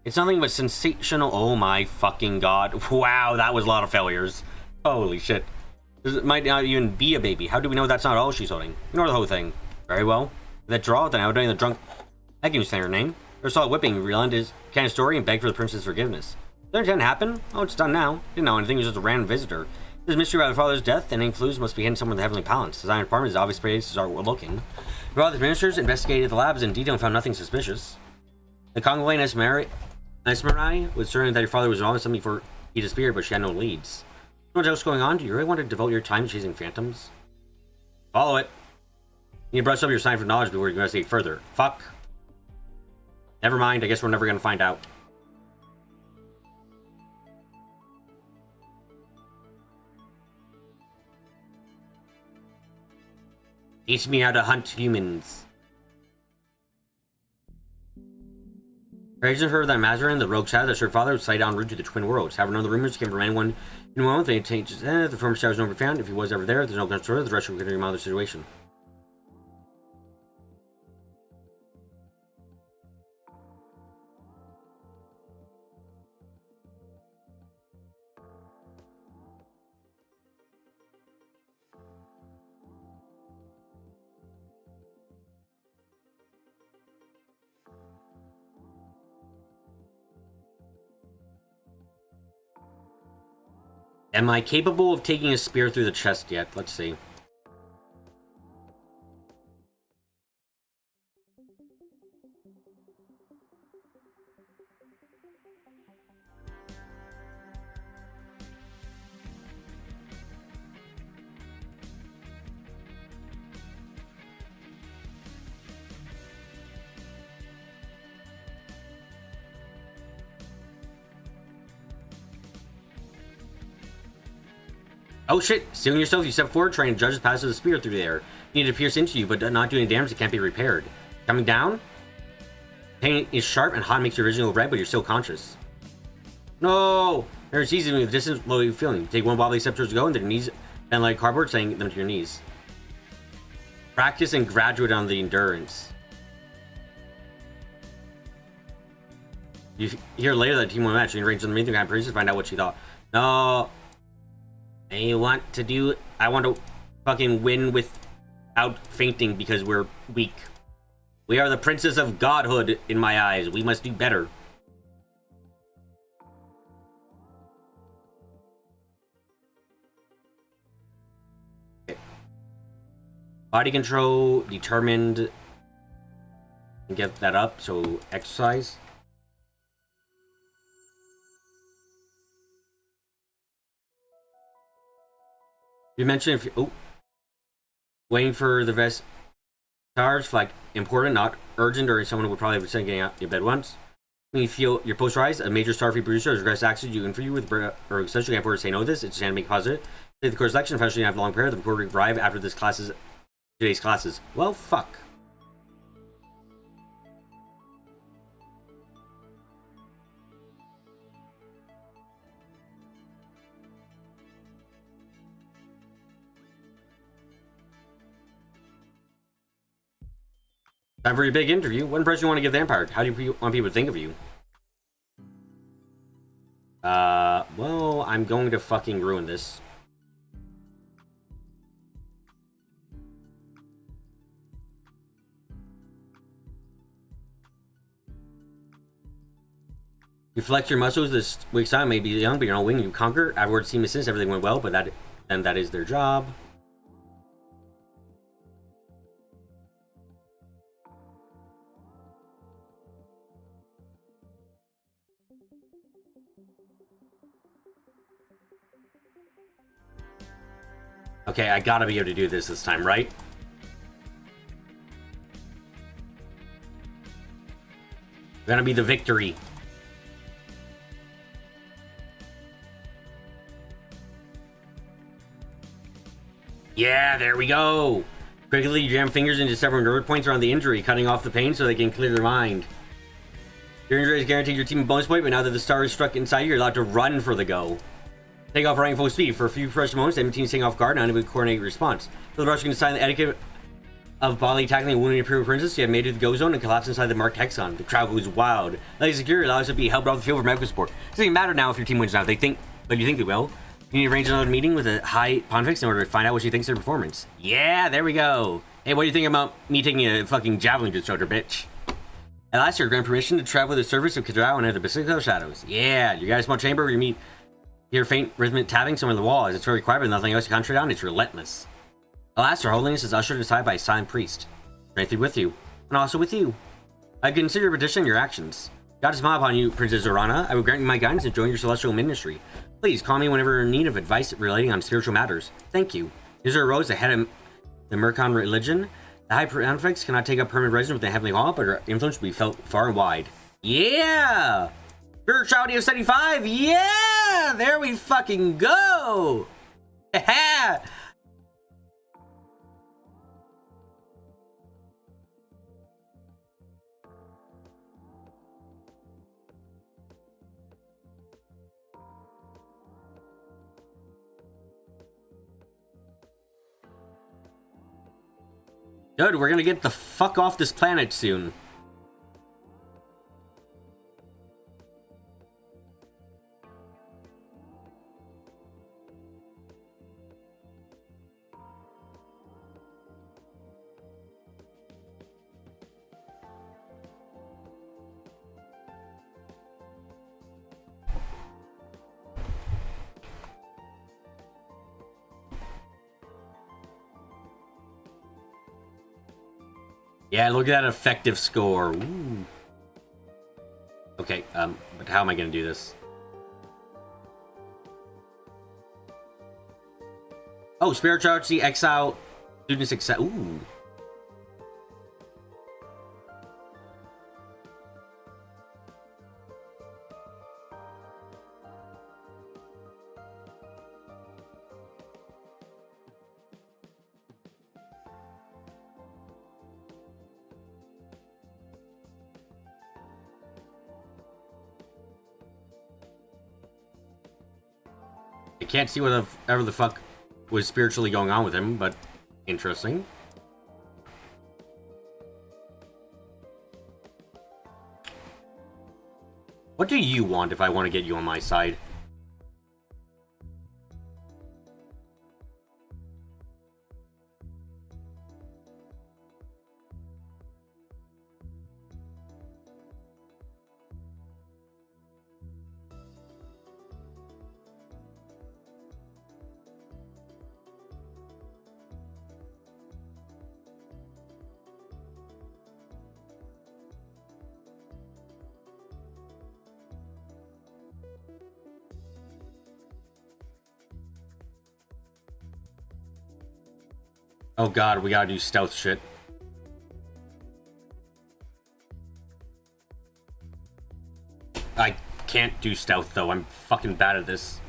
It's nothing but sensational. Oh my fucking god. Wow, that was a lot of failures. Holy shit. This might not even be a baby. How do we know that's not all she's holding? Ignore the whole thing. Very well. That draw, then I would the drunk. I can say her name. Her saw whipping, realized his kind of story, and begged for the prince's forgiveness. Did it happen? Oh, it's done now. Didn't know anything, it was just a random visitor. There's mystery about her father's death, and any clues must be hidden somewhere in the Heavenly Palace. The Zion Department is obvious places are looking. Your father's ministers investigated the labs in detail and found nothing suspicious. The Congolese Esmerai was certain that your father was involved in something before he disappeared, but she had no leads. What else going on? Do you really want to devote your time to chasing phantoms? Follow it. You need to brush up your scientific knowledge before you investigate further. Fuck. Never mind, I guess we're never going to find out. Teach me how to hunt humans. Praising her that Mazarin, the rogue shadow, that her father was sighted en route to the Twin Worlds. However, none of the rumors came from anyone in one they changed the former shadow was never found. If he was ever there, there's no control. The rest will continue to monitor the situation. Am I capable of taking a spear through the chest yet? Let's see. Oh shit! Stealing yourself, you step forward, trying to judge the pass of the spear through the air. You need to pierce into you, but not do any damage. It can't be repaired. Coming down? Pain is sharp and hot, makes your original red, but you're still conscious. No! There's seizing with distance below you feeling. Take one wobbly step towards the go, and their knees bend like cardboard, saying them to your knees. Practice and graduate on the endurance. You hear later that team won a match. You can arrange on the meeting and to find out what she thought. No. I want to fucking win without fainting because we're weak. We are the princess of godhood in my eyes. We must do better. Okay. Body control, determined. Get that up, so exercise. You mentioned if you, waiting for the vest charge, like important, not urgent, or someone would probably have said getting out of your bed once. When you feel your post rise, a major Starfleet producer has regressed access you in for you with or essentially have to say no to this. It's just to make positive. Take the course selection, eventually have a long prayer. The recorder will arrive after today's classes. Well, fuck. Time for your big interview. What impression you want to give the Empire? How do you want people to think of you? Well, I'm going to fucking ruin this. You flex your muscles this week's time, maybe young, but you're not winning. You conquer. Afterwards, team assist, everything went well, but that is their job. Okay, I gotta be able to do this time, right? Gonna be the victory. Yeah, there we go. Quickly jam fingers into several nerve points around the injury, cutting off the pain so they can clear their mind. Your injury is guaranteed your team a bonus point, but now that the star is struck inside you, you're allowed to run for the goal. Take off running full speed. For a few fresh moments, the enemy team is taking off guard and unable to coordinate your response. For the rush, you can decide the etiquette of bodily tackling a wounded Imperial Princess. You have made it to the go zone and collapse inside the marked hexagon. The crowd goes wild. Lady Security allows you to be helped off the field for medical support. It doesn't even matter now if your team wins now. They think, but you think they will. You need to arrange another meeting with a high pontifex in order to find out what she thinks of their performance. Yeah, there we go. Hey, what do you think about me taking a fucking javelin instructor, bitch? At last, you're granted permission to travel the surface of Kadrao and enter the Pacific Shadows. Yeah, you got a small chamber where you meet your faint rhythmic tapping somewhere in the wall. As it's very quiet, but nothing else to concentrate on. It's relentless. Alas, Her Holiness is ushered aside by a silent priest. Strengthened with you, and also with you. I consider your petition your actions. God smile upon you, Princess Zorana. I will grant you my guidance and join your celestial ministry. Please call me whenever you're in need of advice relating on spiritual matters. Thank you. Israel Rose, the head of the Merkan religion. The High Pontifex cannot take up permanent residence with the Heavenly Hall, but her influence will be felt far and wide. Yeah! Spirituality of 75! Yeah! There we fucking go! Yeah! Good, we're gonna get the fuck off this planet soon. Yeah, look at that effective score. Ooh. Okay, but how am I gonna do this? Oh, spirituality, exile, students exile. Ooh. I can't see whatever the fuck was spiritually going on with him, but interesting. What do you want if I want to get you on my side? Oh god, we gotta do stealth shit. I can't do stealth though, I'm fucking bad at this.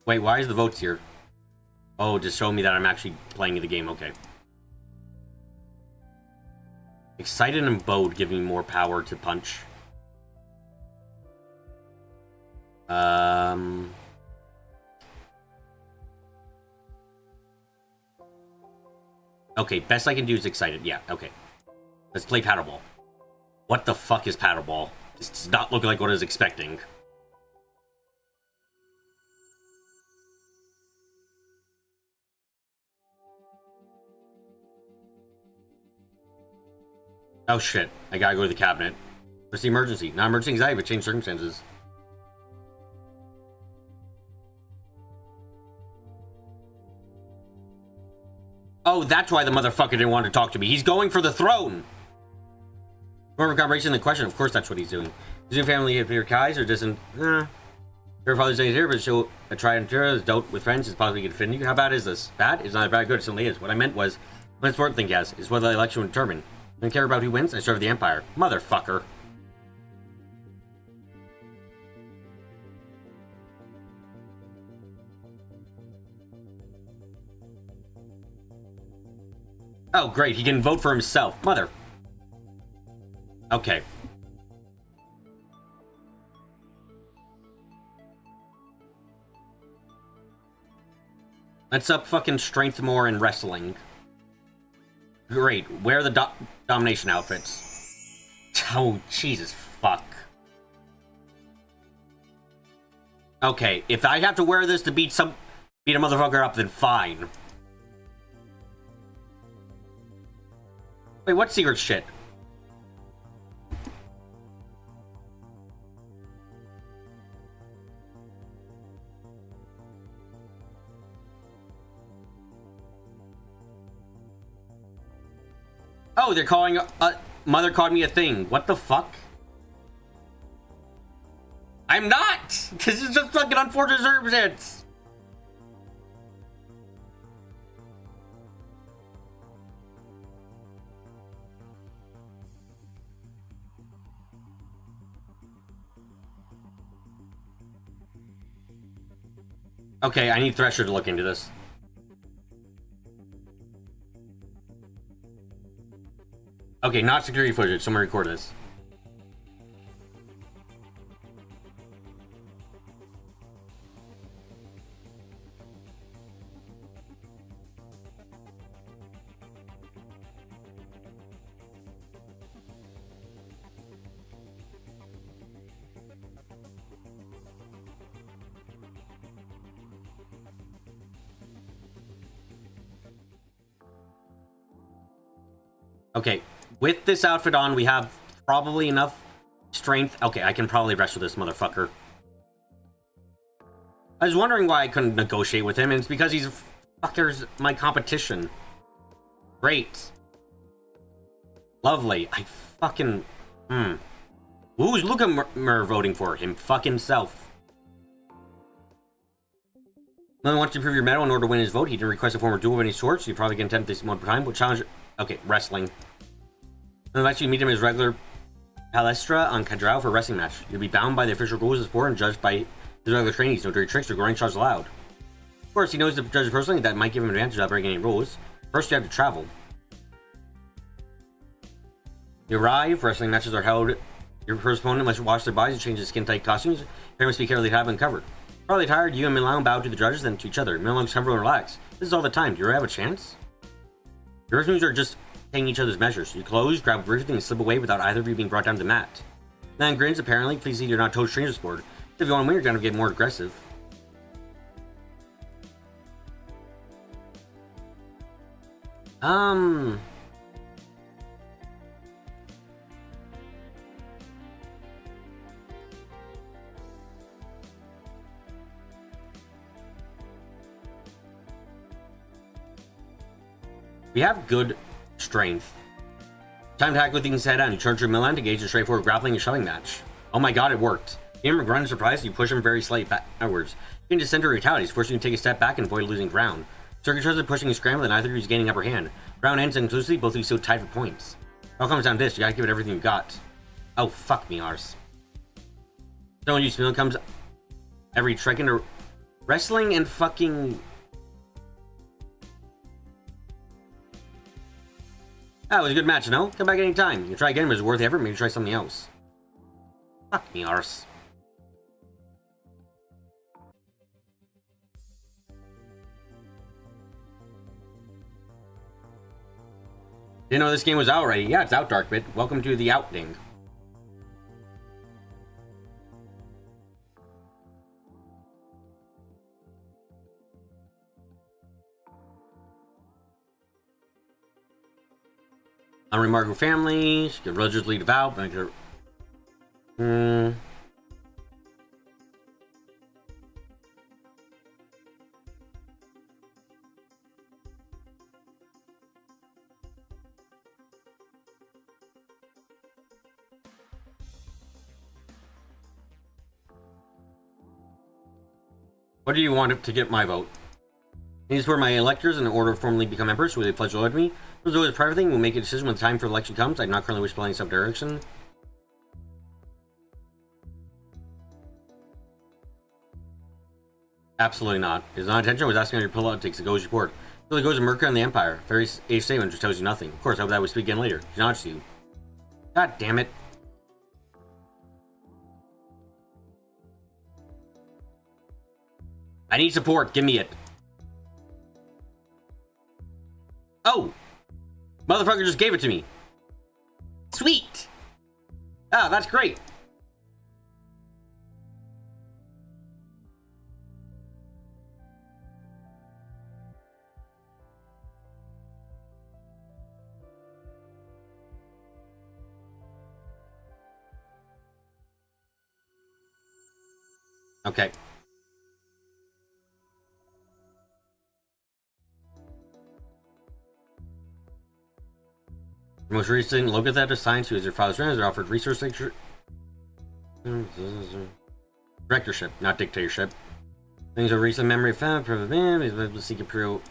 Wait, why is the votes here? Oh, just show me that I'm actually playing the game, okay. Excited and bowed give me more power to punch. Okay, best I can do is excited. Yeah, okay. Let's play paddleball. What the fuck is paddleball? This does not look like what I was expecting. Oh shit, I gotta go to the cabinet. What's the emergency? Not emergency anxiety, but changed circumstances. Oh, that's why the motherfucker didn't want to talk to me. He's going for the throne! Remember collaboration the question? Of course that's what he's doing. Does your family appear Kai's or doesn't... Her father's saying here, but she'll try and share his doubt with friends is possibly going to offend you. How bad is this? Bad? It's not bad, good. It certainly is. What I meant was, the most important thing, yes, is what the election will determine. I don't care about who wins. I serve the Empire. Motherfucker. Oh, great. He can vote for himself. Mother. Okay. Let's up fucking strength more in wrestling. Great. Wear the domination outfits. Oh, Jesus fuck. Okay, if I have to wear this to beat a motherfucker up, then fine. Wait, what secret shit? Oh, they're calling Mother called me a thing. What the fuck? I'm not! This is just fucking unfortunate circumstance. Okay, I need Thresher to look into this. Okay, not security footage. Someone record this. Okay, with this outfit on, we have probably enough strength. Okay, I can probably wrestle this motherfucker. I was wondering why I couldn't negotiate with him, and it's because he's fuckers my competition. Great. Lovely. I fucking... Who's Lucamer voting for? Him fucking self. Another wants to improve your medal in order to win his vote. He didn't request a former duel of any sort, so you probably can attempt this one time. But challenge... Okay, wrestling. Unless you meet him as regular palestra on Kadrao for a wrestling match. You'll be bound by the official rules of the sport and judged by his regular trainees. No dirty tricks or groin shots allowed. Of course, he knows the judges personally that might give him an advantage without breaking any rules. First, you have to travel. You arrive, wrestling matches are held. Your first opponent must wash their bodies and change their skin-tight costumes. Parents must be carefully have them covered. Probably tired, you and Milan bow to the judges, then to each other. Milan looks comfortable and relaxed. This is all the time. Do you ever have a chance? Your first moves are just taking each other's measures. You close, grab everything, and slip away without either of you being brought down to the mat. Milan grins, apparently. Please see you're not total strangers sport. If you want to win, you're going to get more aggressive. We have good strength. Time to hack with things head on. You charge your Milan to gauge a straightforward grappling and shoving match. Oh my god, it worked. You him grunt in surprise, you push him very slightly backwards. You can just enter retaliates, forcing you to take a step back and avoid losing ground. Circuit tries pushing and scrambling, and neither of you is gaining upper hand. Round ends inclusively, both of you still tied for points. It all comes down to this, you gotta give it everything you got. Oh, fuck me, arse. Don't use Milan comes every trick into wrestling and fucking... That was a good match, no? Come back anytime. You can try again, but it's worth the effort. Maybe try something else. Fuck me, arse. Didn't know this game was out already. Yeah, it's out, Darkbit. Welcome to the outing. Unremarkable family. She get religiously devout. Make her... What do you want to get my vote? These were my electors in order to formally become emperor, so they pledge loyalty to me. This is always a private thing. We'll make a decision when the time for the election comes. I do not currently wish to play in some direction. Absolutely not. His non-attention was asking on your politics. It goes report. So it goes to Mercury on the Empire. Very age statement just tells you nothing. Of course, I hope that we speak again later. He nods to you. God damn it. I need support. Give me it. Oh! Motherfucker just gave it to me. Sweet! Ah, that's great. Okay. The most recent look at that of science, who is your father's friends, are offered resource directorship, not dictatorship. Things of recent memory found, private man, is able to seek a pro.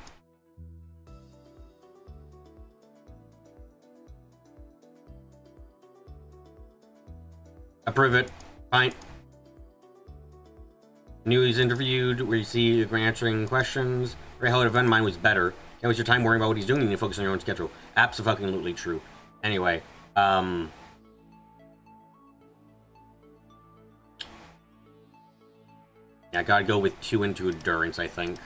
Approve it. Fine. Knew he's interviewed, where you see you answering questions. Very hell of event, mine was better. Can't waste your time worrying about what he's doing, you need to focus on your own schedule. Absolutely true. Anyway, yeah, I gotta go with 2 into endurance, I think.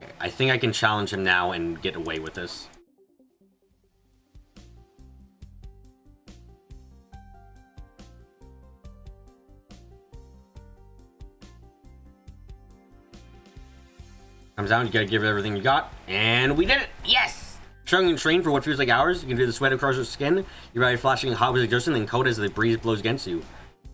Okay, I think I can challenge him now and get away with this. Comes down, you gotta give it everything you got, and we did it! Yes! Struggling and train for what feels like hours, you can feel the sweat across your skin, your body flashing hot with exhaustion, then cold as the breeze blows against you.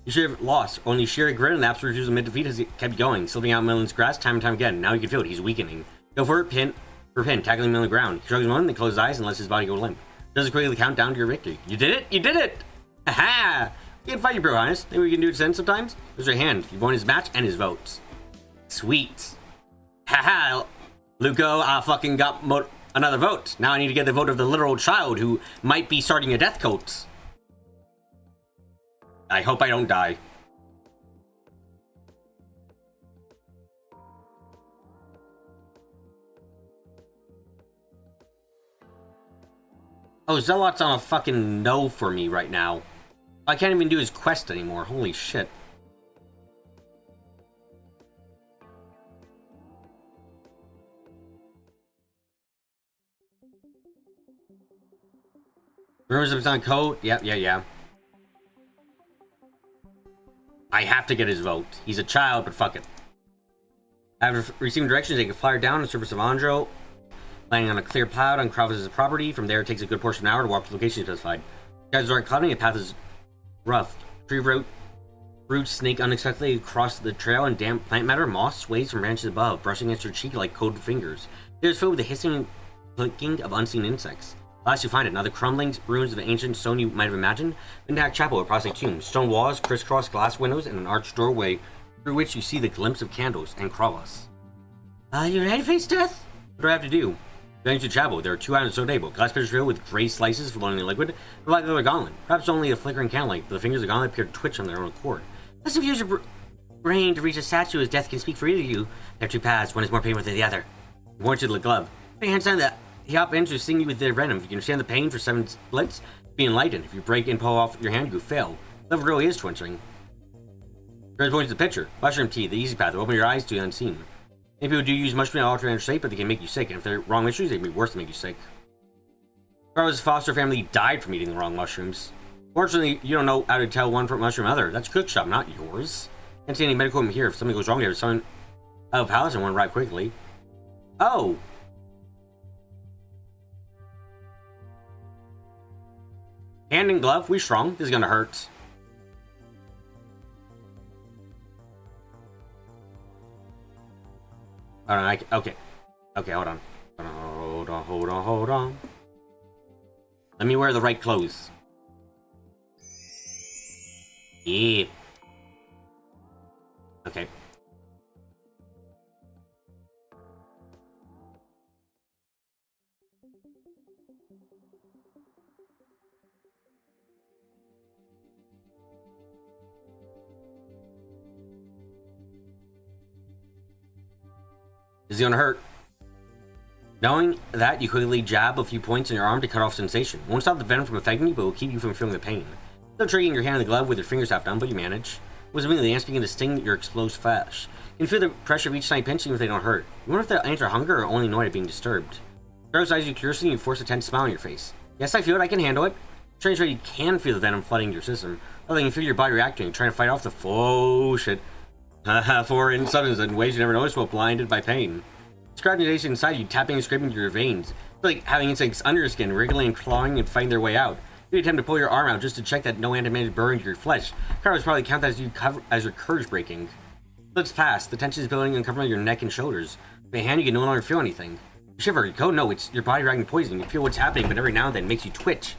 You should have lost, only sheer grit and the absolute refusal of mid-defeat has kept going, slipping out Millen's grasp time and time again. Now you can feel it, he's weakening. Go for it, pin, tackling Millen on the ground. He shrugs a moment, then closes his eyes and lets his body go limp. Does it quickly count down to your victory. You did it! You did it! Aha! You can fight your bro, Highness. Maybe we can do it then sometimes? There's your hand. You've won his match and his votes. Sweet. Haha, Luco, I fucking got another vote. Now I need to get the vote of the literal child who might be starting a death cult. I hope I don't die. Oh, Zealot's on a fucking no for me right now. I can't even do his quest anymore. Holy shit. Rumors of his on code? Yeah. I have to get his vote. He's a child, but fuck it. After receiving directions, they can fly down on the surface of Andro, landing on a clear cloud on Kravis' property. From there, it takes a good portion of an hour to walk to the location specified. Guys are clouding, the path is rough. Tree roots snake unexpectedly across the trail, and damp plant matter, moss sways from branches above, brushing against your cheek like cold fingers. It is filled with the hissing and clicking of unseen insects. Last you find it, now the crumbling ruins of an ancient stone you might have imagined. Intact chapel, a prosaic tomb, stone walls, crisscross glass windows, and an arched doorway through which you see the glimpse of candles and kravas. You ready to face death? What do I have to do? Going to chapel, there are 2 items on the table. Glass pitchers filled with gray slices floating in liquid, but like the gauntlet. Perhaps only a flickering candlelight, but the fingers of the gauntlet appear to twitch on their own accord. Must have used your brain to reach a statue as death can speak for either of you. There are 2 paths, one is more painful than the other. You want you to the glove. Put your hands down that. He hop in to sting you with their venom. If you can stand the pain for 7 splits, be enlightened. If you break and pull off your hand, you fail. The level really is twitching. Turns points to the picture. Mushroom tea, the easy path. Open your eyes to the unseen. Many people do use mushroom to alter their shape, but they can make you sick. And if they're wrong mushrooms, they can be worse to make you sick. Carlos' foster family died from eating the wrong mushrooms. Fortunately, you don't know how to tell one from mushroom other. That's a cook shop, not yours. Can't see any medical equipment here. If something goes wrong here, someone out of palace and one right quickly. Oh! Hand and glove, we strong. This is gonna hurt. Okay, hold on. hold on. Let me wear the right clothes. Yeah. Okay. Is he gonna hurt? Knowing that, you quickly jab a few points in your arm to cut off sensation. Won't stop the venom from affecting you, but will keep you from feeling the pain. Still triggering your hand in the glove with your fingers half done, but you manage. Was immediately the ants begin to sting your explosive flesh. You can feel the pressure of each side pinch, even if they don't hurt. You wonder if the ants are hunger or only annoyed at being disturbed. Sparrow's eyes you curiously, and you force a tense smile on your face. Yes, I feel it. I can handle it. Strange way you can feel the venom flooding your system. Other than you feel your body reacting, trying to fight off the faux shit. Foreign substances in ways you never noticed while blinded by pain. Scratching inside you, tapping and scraping through your veins. It's like having insects under your skin, wriggling and clawing and fighting their way out. You attempt to pull your arm out just to check that no ant managed to burrow into your flesh. Carlos probably count that as your courage breaking. Let's pass. The tension is building and covering your neck and shoulders. By hand, you can no longer feel anything. You shiver. You go, no, it's your body reacting poison. You feel what's happening, but every now and then it makes you twitch.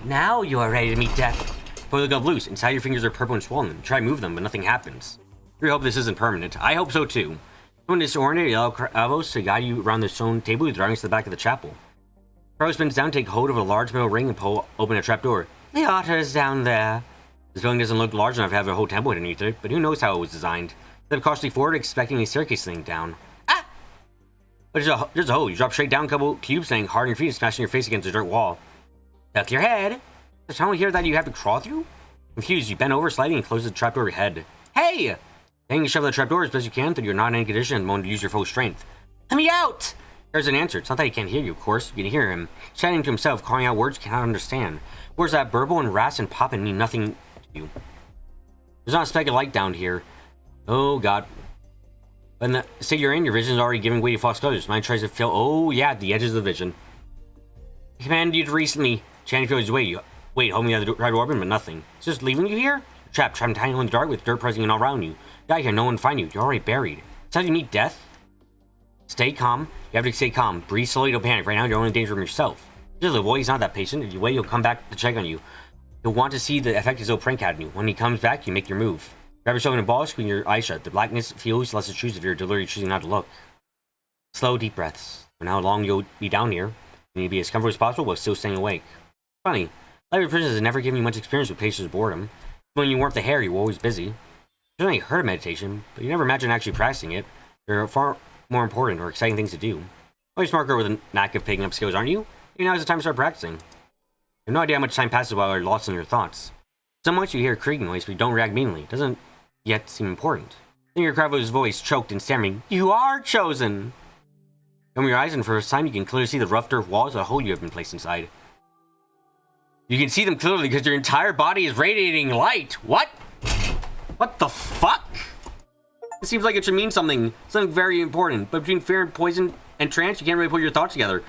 Now you are ready to meet death. Pull the glove loose. Inside your fingers are purple and swollen. Try to move them, but nothing happens. We hope this isn't permanent. I hope so too. Someone disoriented yellow elbows to guide you around the stone table with drawings to the back of the chapel. Carlos bends down, take hold of a large metal ring, and pull open a trapdoor. The altar is down there. This building doesn't look large enough to have a whole temple underneath it, but who knows how it was designed. Step cautiously forward, expecting a staircase leading down. Ah! But there's a hole. You drop straight down a couple cubes, staying hard on your feet and smashing your face against the dirt wall. Duck your head. There's someone here that you have to crawl through? Confused, you bend over slightly and close the trapdoor over your head. Hey! Hanging shove the trapdoor as best you can, though you're not in any condition at the moment to use your full strength. Let me out! There's an answer. It's not that he can't hear you, of course. You can hear him, shouting to himself, calling out words you cannot understand. Words that burble and rasp and pop and mean nothing to you. There's not a speck of light down here. Oh, God. But in the state you're in, your vision is already giving way to false colors. Mind tries to fill, oh, yeah, the edges of the vision. He commanded you to release me. Channing feels his way. You wait, hold me out the right open, but nothing. It's just leaving you here? Trapped entirely in the dark with dirt pressing all around you. Die here, no one will find you. You're already buried. It's how you meet death. Stay calm. You have to stay calm. Breathe slowly, don't panic. Right now, you're only in danger from yourself. Just boy, he's not that patient. If you wait, he'll come back to check on you. He'll want to see the effect his little prank had on you. When he comes back, you make your move. Grab yourself in a ball, squeeze your eyes shut. The blackness feels less intrusive if you're deliberately choosing not to look. Slow, deep breaths. For how long you'll be down here. You need to be as comfortable as possible while still staying awake. Funny, life in prison has never given you much experience with patience or boredom. When you weren't the hair, you were always busy. You only heard of meditation, but you never imagined actually practicing it. There are far more important or exciting things to do. Always smart girl with a knack of picking up skills, aren't you? Maybe now is the time to start practicing. You have no idea how much time passes while you're lost in your thoughts. Some months you hear a creaking noise, but you don't react meanly. It doesn't yet seem important. Then your Cravo's voice choked and stammering, "You are chosen!" Open your eyes, and for the first time you can clearly see the rough dirt walls of a hole you have been placed inside. You can see them clearly because your entire body is radiating light. What? What the fuck? It seems like it should mean something very important, but between fear and poison and trance, you can't really put your thoughts together.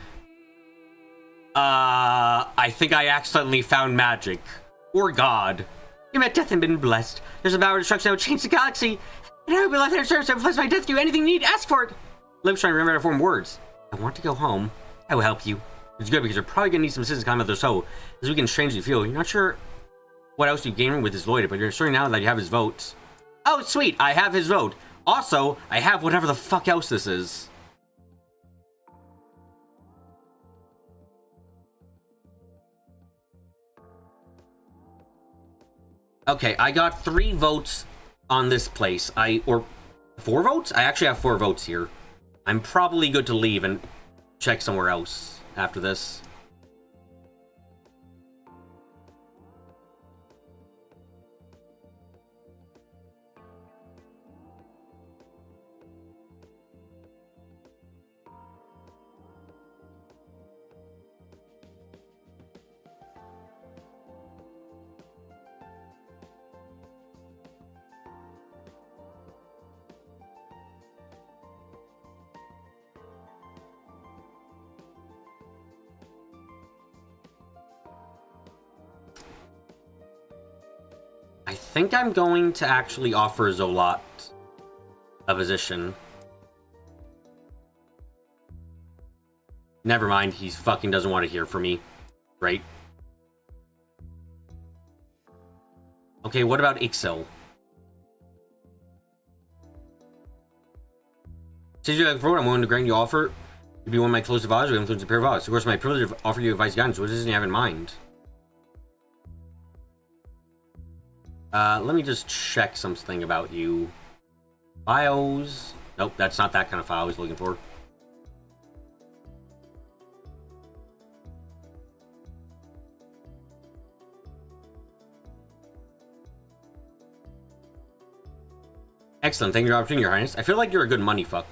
I think I accidentally found magic. Or God. You met death and been blessed. There's a power of destruction that will change the galaxy. And I will be left there to serve, so bless my death. Do anything you need, ask for it. Lips trying to remember how to form words. I want to go home. I will help you. It's good because you're probably going to need some assistance coming out of soul, as we can strangely feel. You're not sure what else you gain with his loyalty, but you're certain now that you have his vote. Oh, sweet, I have his vote. Also, I have whatever the fuck else this is. Okay, I got 3 votes on this place. Or 4 votes? I actually have 4 votes here. I'm probably good to leave and check somewhere else after this. I think I'm going to actually offer Zolot a position. Never mind, he fucking doesn't want to hear from me. Right? Okay, what about Ixel? Since you're like forward, I'm willing to grant you offer to be one of my close advisors who influence a pair of odds. Of course, my privilege to offer you advice and guidance. What does he have in mind? Let me just check something about you. Files. Nope, that's not that kind of file I was looking for. Excellent. Thank you for the opportunity, Your Highness. I feel like you're a good money fuck.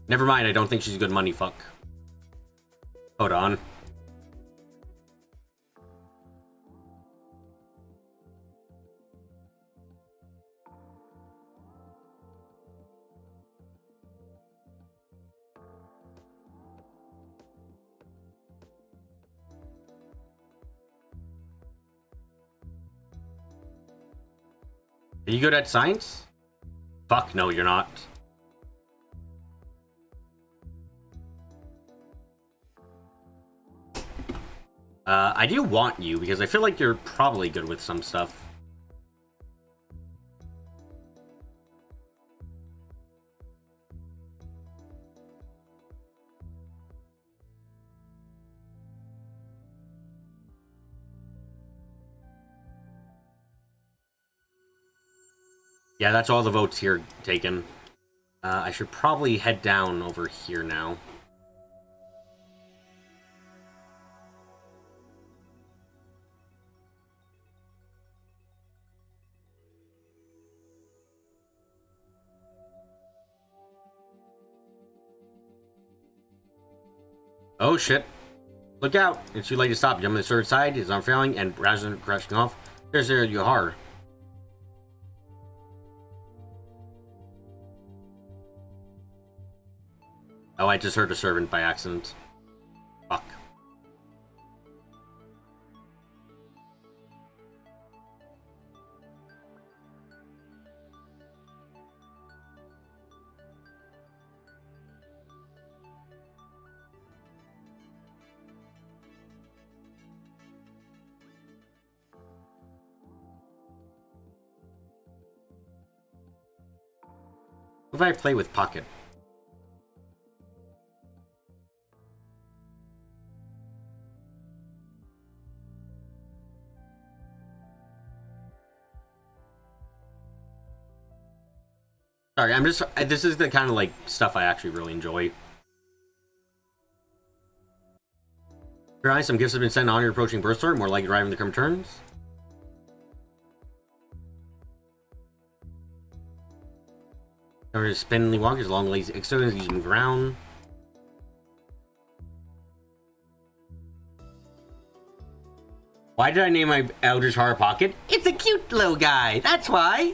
Never mind, I don't think she's a good money fuck. Hold on. Are you good at science? Fuck no, you're not. I do want you, because I feel like you're probably good with some stuff. Yeah, that's all the votes here taken. I should probably head down over here now. Oh shit. Look out! It's too late to stop. Jump on the third side, it's not failing, and rather than crashing off, there you are. Oh, I just heard a servant by accident. Fuck. What if I play with Pocket? Sorry, I'm just... This is the kind of, like, stuff I actually really enjoy. Your eyes, some gifts have been sent on your approaching birth story, more likely driving the come turns. Or spindly walkers, long lazy externals using ground. Why did I name my Eldritch Horror Pocket? It's a cute little guy, that's why!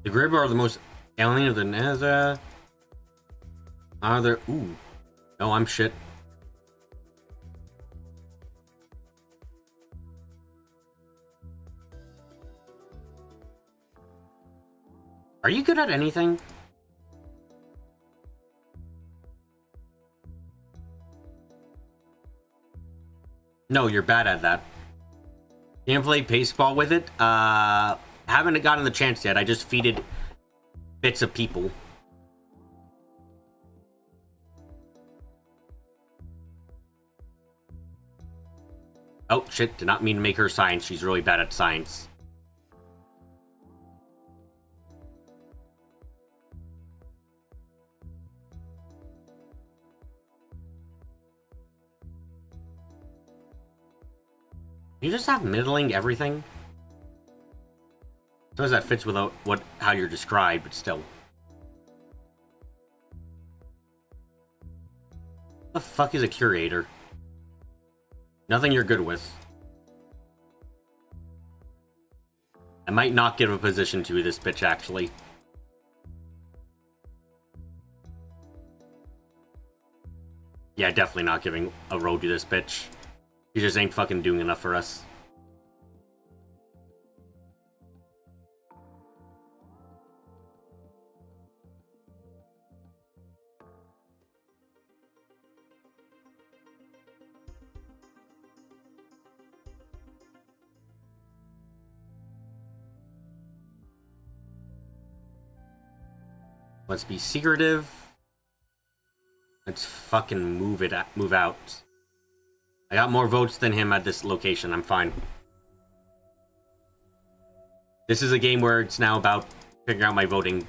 The Grib are the most alien of the Nether. Are there? Ooh. No, I'm shit. Are you good at anything? No, you're bad at that. Can't play baseball with it? Haven't gotten the chance yet. I just feeded bits of people. Oh, shit. Did not mean to make her science. She's really bad at science. You just have middling everything? Sometimes that fits with how you're described, but still. The fuck is a curator? Nothing you're good with. I might not give a position to this bitch, actually. Yeah, definitely not giving a road to this bitch. He just ain't fucking doing enough for us. Let's be secretive. Let's fucking move out. I got more votes than him at this location. I'm fine. This is a game where it's now about figuring out my voting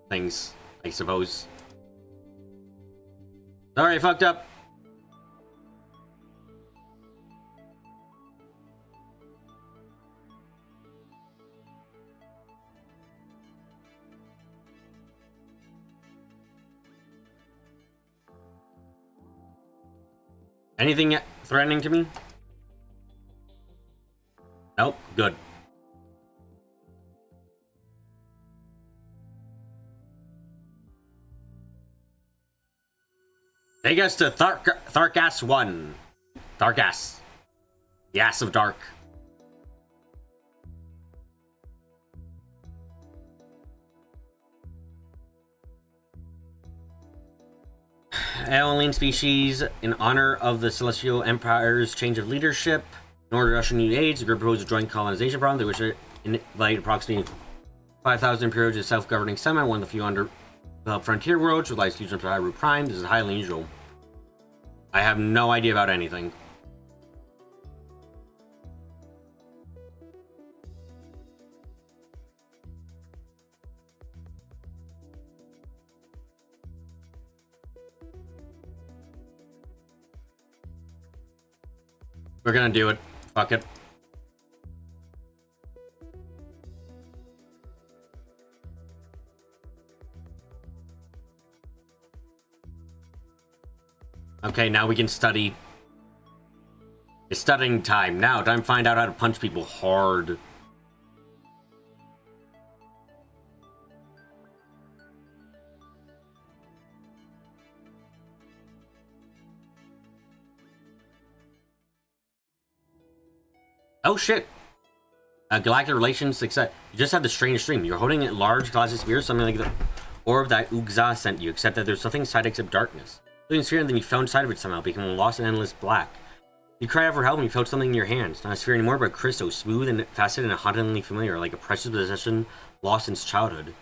things, I suppose. Sorry, I fucked up. Anything threatening to me? Nope, good. Take us to Tharkas 1. Tharkas. The ass of dark. Alien species, in honor of the Celestial Empire's change of leadership, in order to usher new age, the group proposed a joint colonization problem. They wish to invite approximately 5,000 Imperials to self-governing semi, one of the few underdeveloped frontier worlds, which lies fusion to Hyrule Prime. This is highly unusual. I have no idea about anything. We're gonna do it. Fuck it. Okay, now we can study. It's studying time. Now, time to find out how to punch people hard. Oh shit! Galactic relations success. You just have the strange dream. You're holding a large glass sphere, something like the orb that Ugza sent you, except that there's nothing inside except darkness. Living sphere, and then you fell inside of it somehow, becoming lost in endless black. You cried out for help and you felt something in your hands. Not a sphere anymore, but a crystal, smooth and faceted and hauntingly familiar, like a precious possession lost since childhood.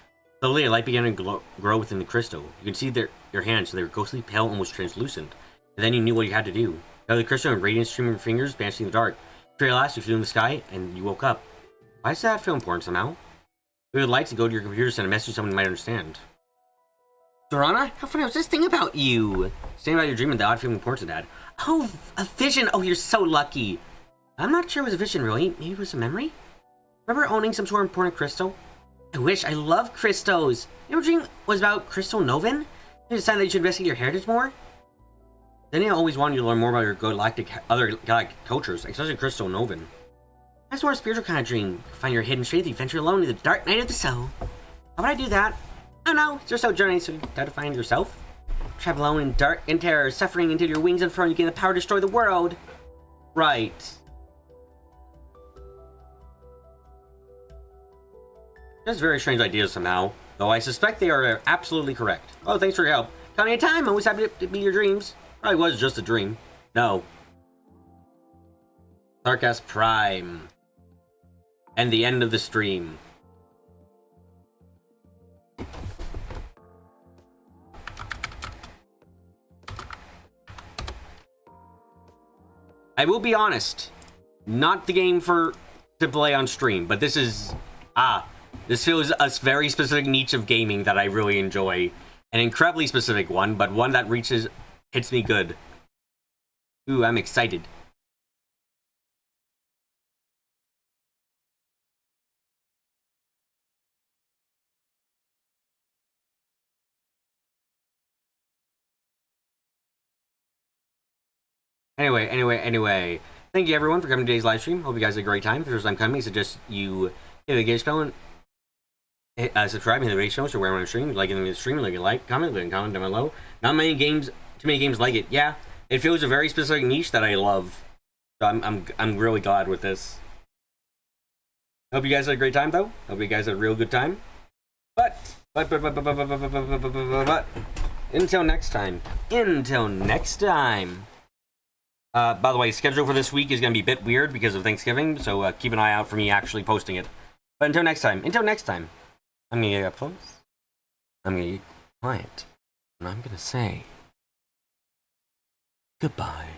Slowly, a light began to grow within the crystal. You could see your hands, so they were ghostly pale, almost translucent. And then you knew what you had to do. You held the crystal and radiant stream of your fingers, banishing the dark. After last, you flew in the sky, and you woke up. Why does that feel important somehow? You would like to go to your computer, send a message someone might understand. Zorana, how funny was this thing about you? Saying about your dream and the odd feeling important, Dad. Oh, a vision! Oh, you're so lucky. I'm not sure it was a vision, really. Maybe it was a memory? Remember owning some sort of important crystal? I wish. I love crystals. Your dream was about Crystal Novin? You decided that you should investigate your heritage more? Then I always wanted you to learn more about your other galactic cultures, especially Crystal Novin. That's more a spiritual kind of dream. Find your hidden strength, you venture alone into the dark night of the soul. How would I do that? I don't know. It's just so journey, so you have to find yourself. Travel alone in dark and terror, suffering until your wings unfurl and you gain the power to destroy the world. Right. Just very strange ideas somehow, though I suspect they are absolutely correct. Oh, thanks for your help. Tell me a time, always happy to be your dreams. Probably was just a dream. No. Tharkas Prime. And the end of the stream. I will be honest, not the game to play on stream, but this is this feels a very specific niche of gaming that I really enjoy. An incredibly specific one, but one that hits me good. Ooh, I'm excited. Anyway. Thank you everyone for coming to today's live stream. Hope you guys had a great time. If the first time coming, I suggest you hit the game spell and hit, subscribe, hit the radio show, so where I'm streaming, like the stream, leave a like, comment down below. Not many games, too many games like it. Yeah, it feels a very specific niche that I love. So I'm really glad with this. Hope you guys had a great time though. Hope you guys had a real good time. But until next time. By the way, schedule for this week is going to be a bit weird because of Thanksgiving, so keep an eye out for me actually posting it. But until next time, I'm going to get up close, I'm going to get quiet, and I'm going to say goodbye.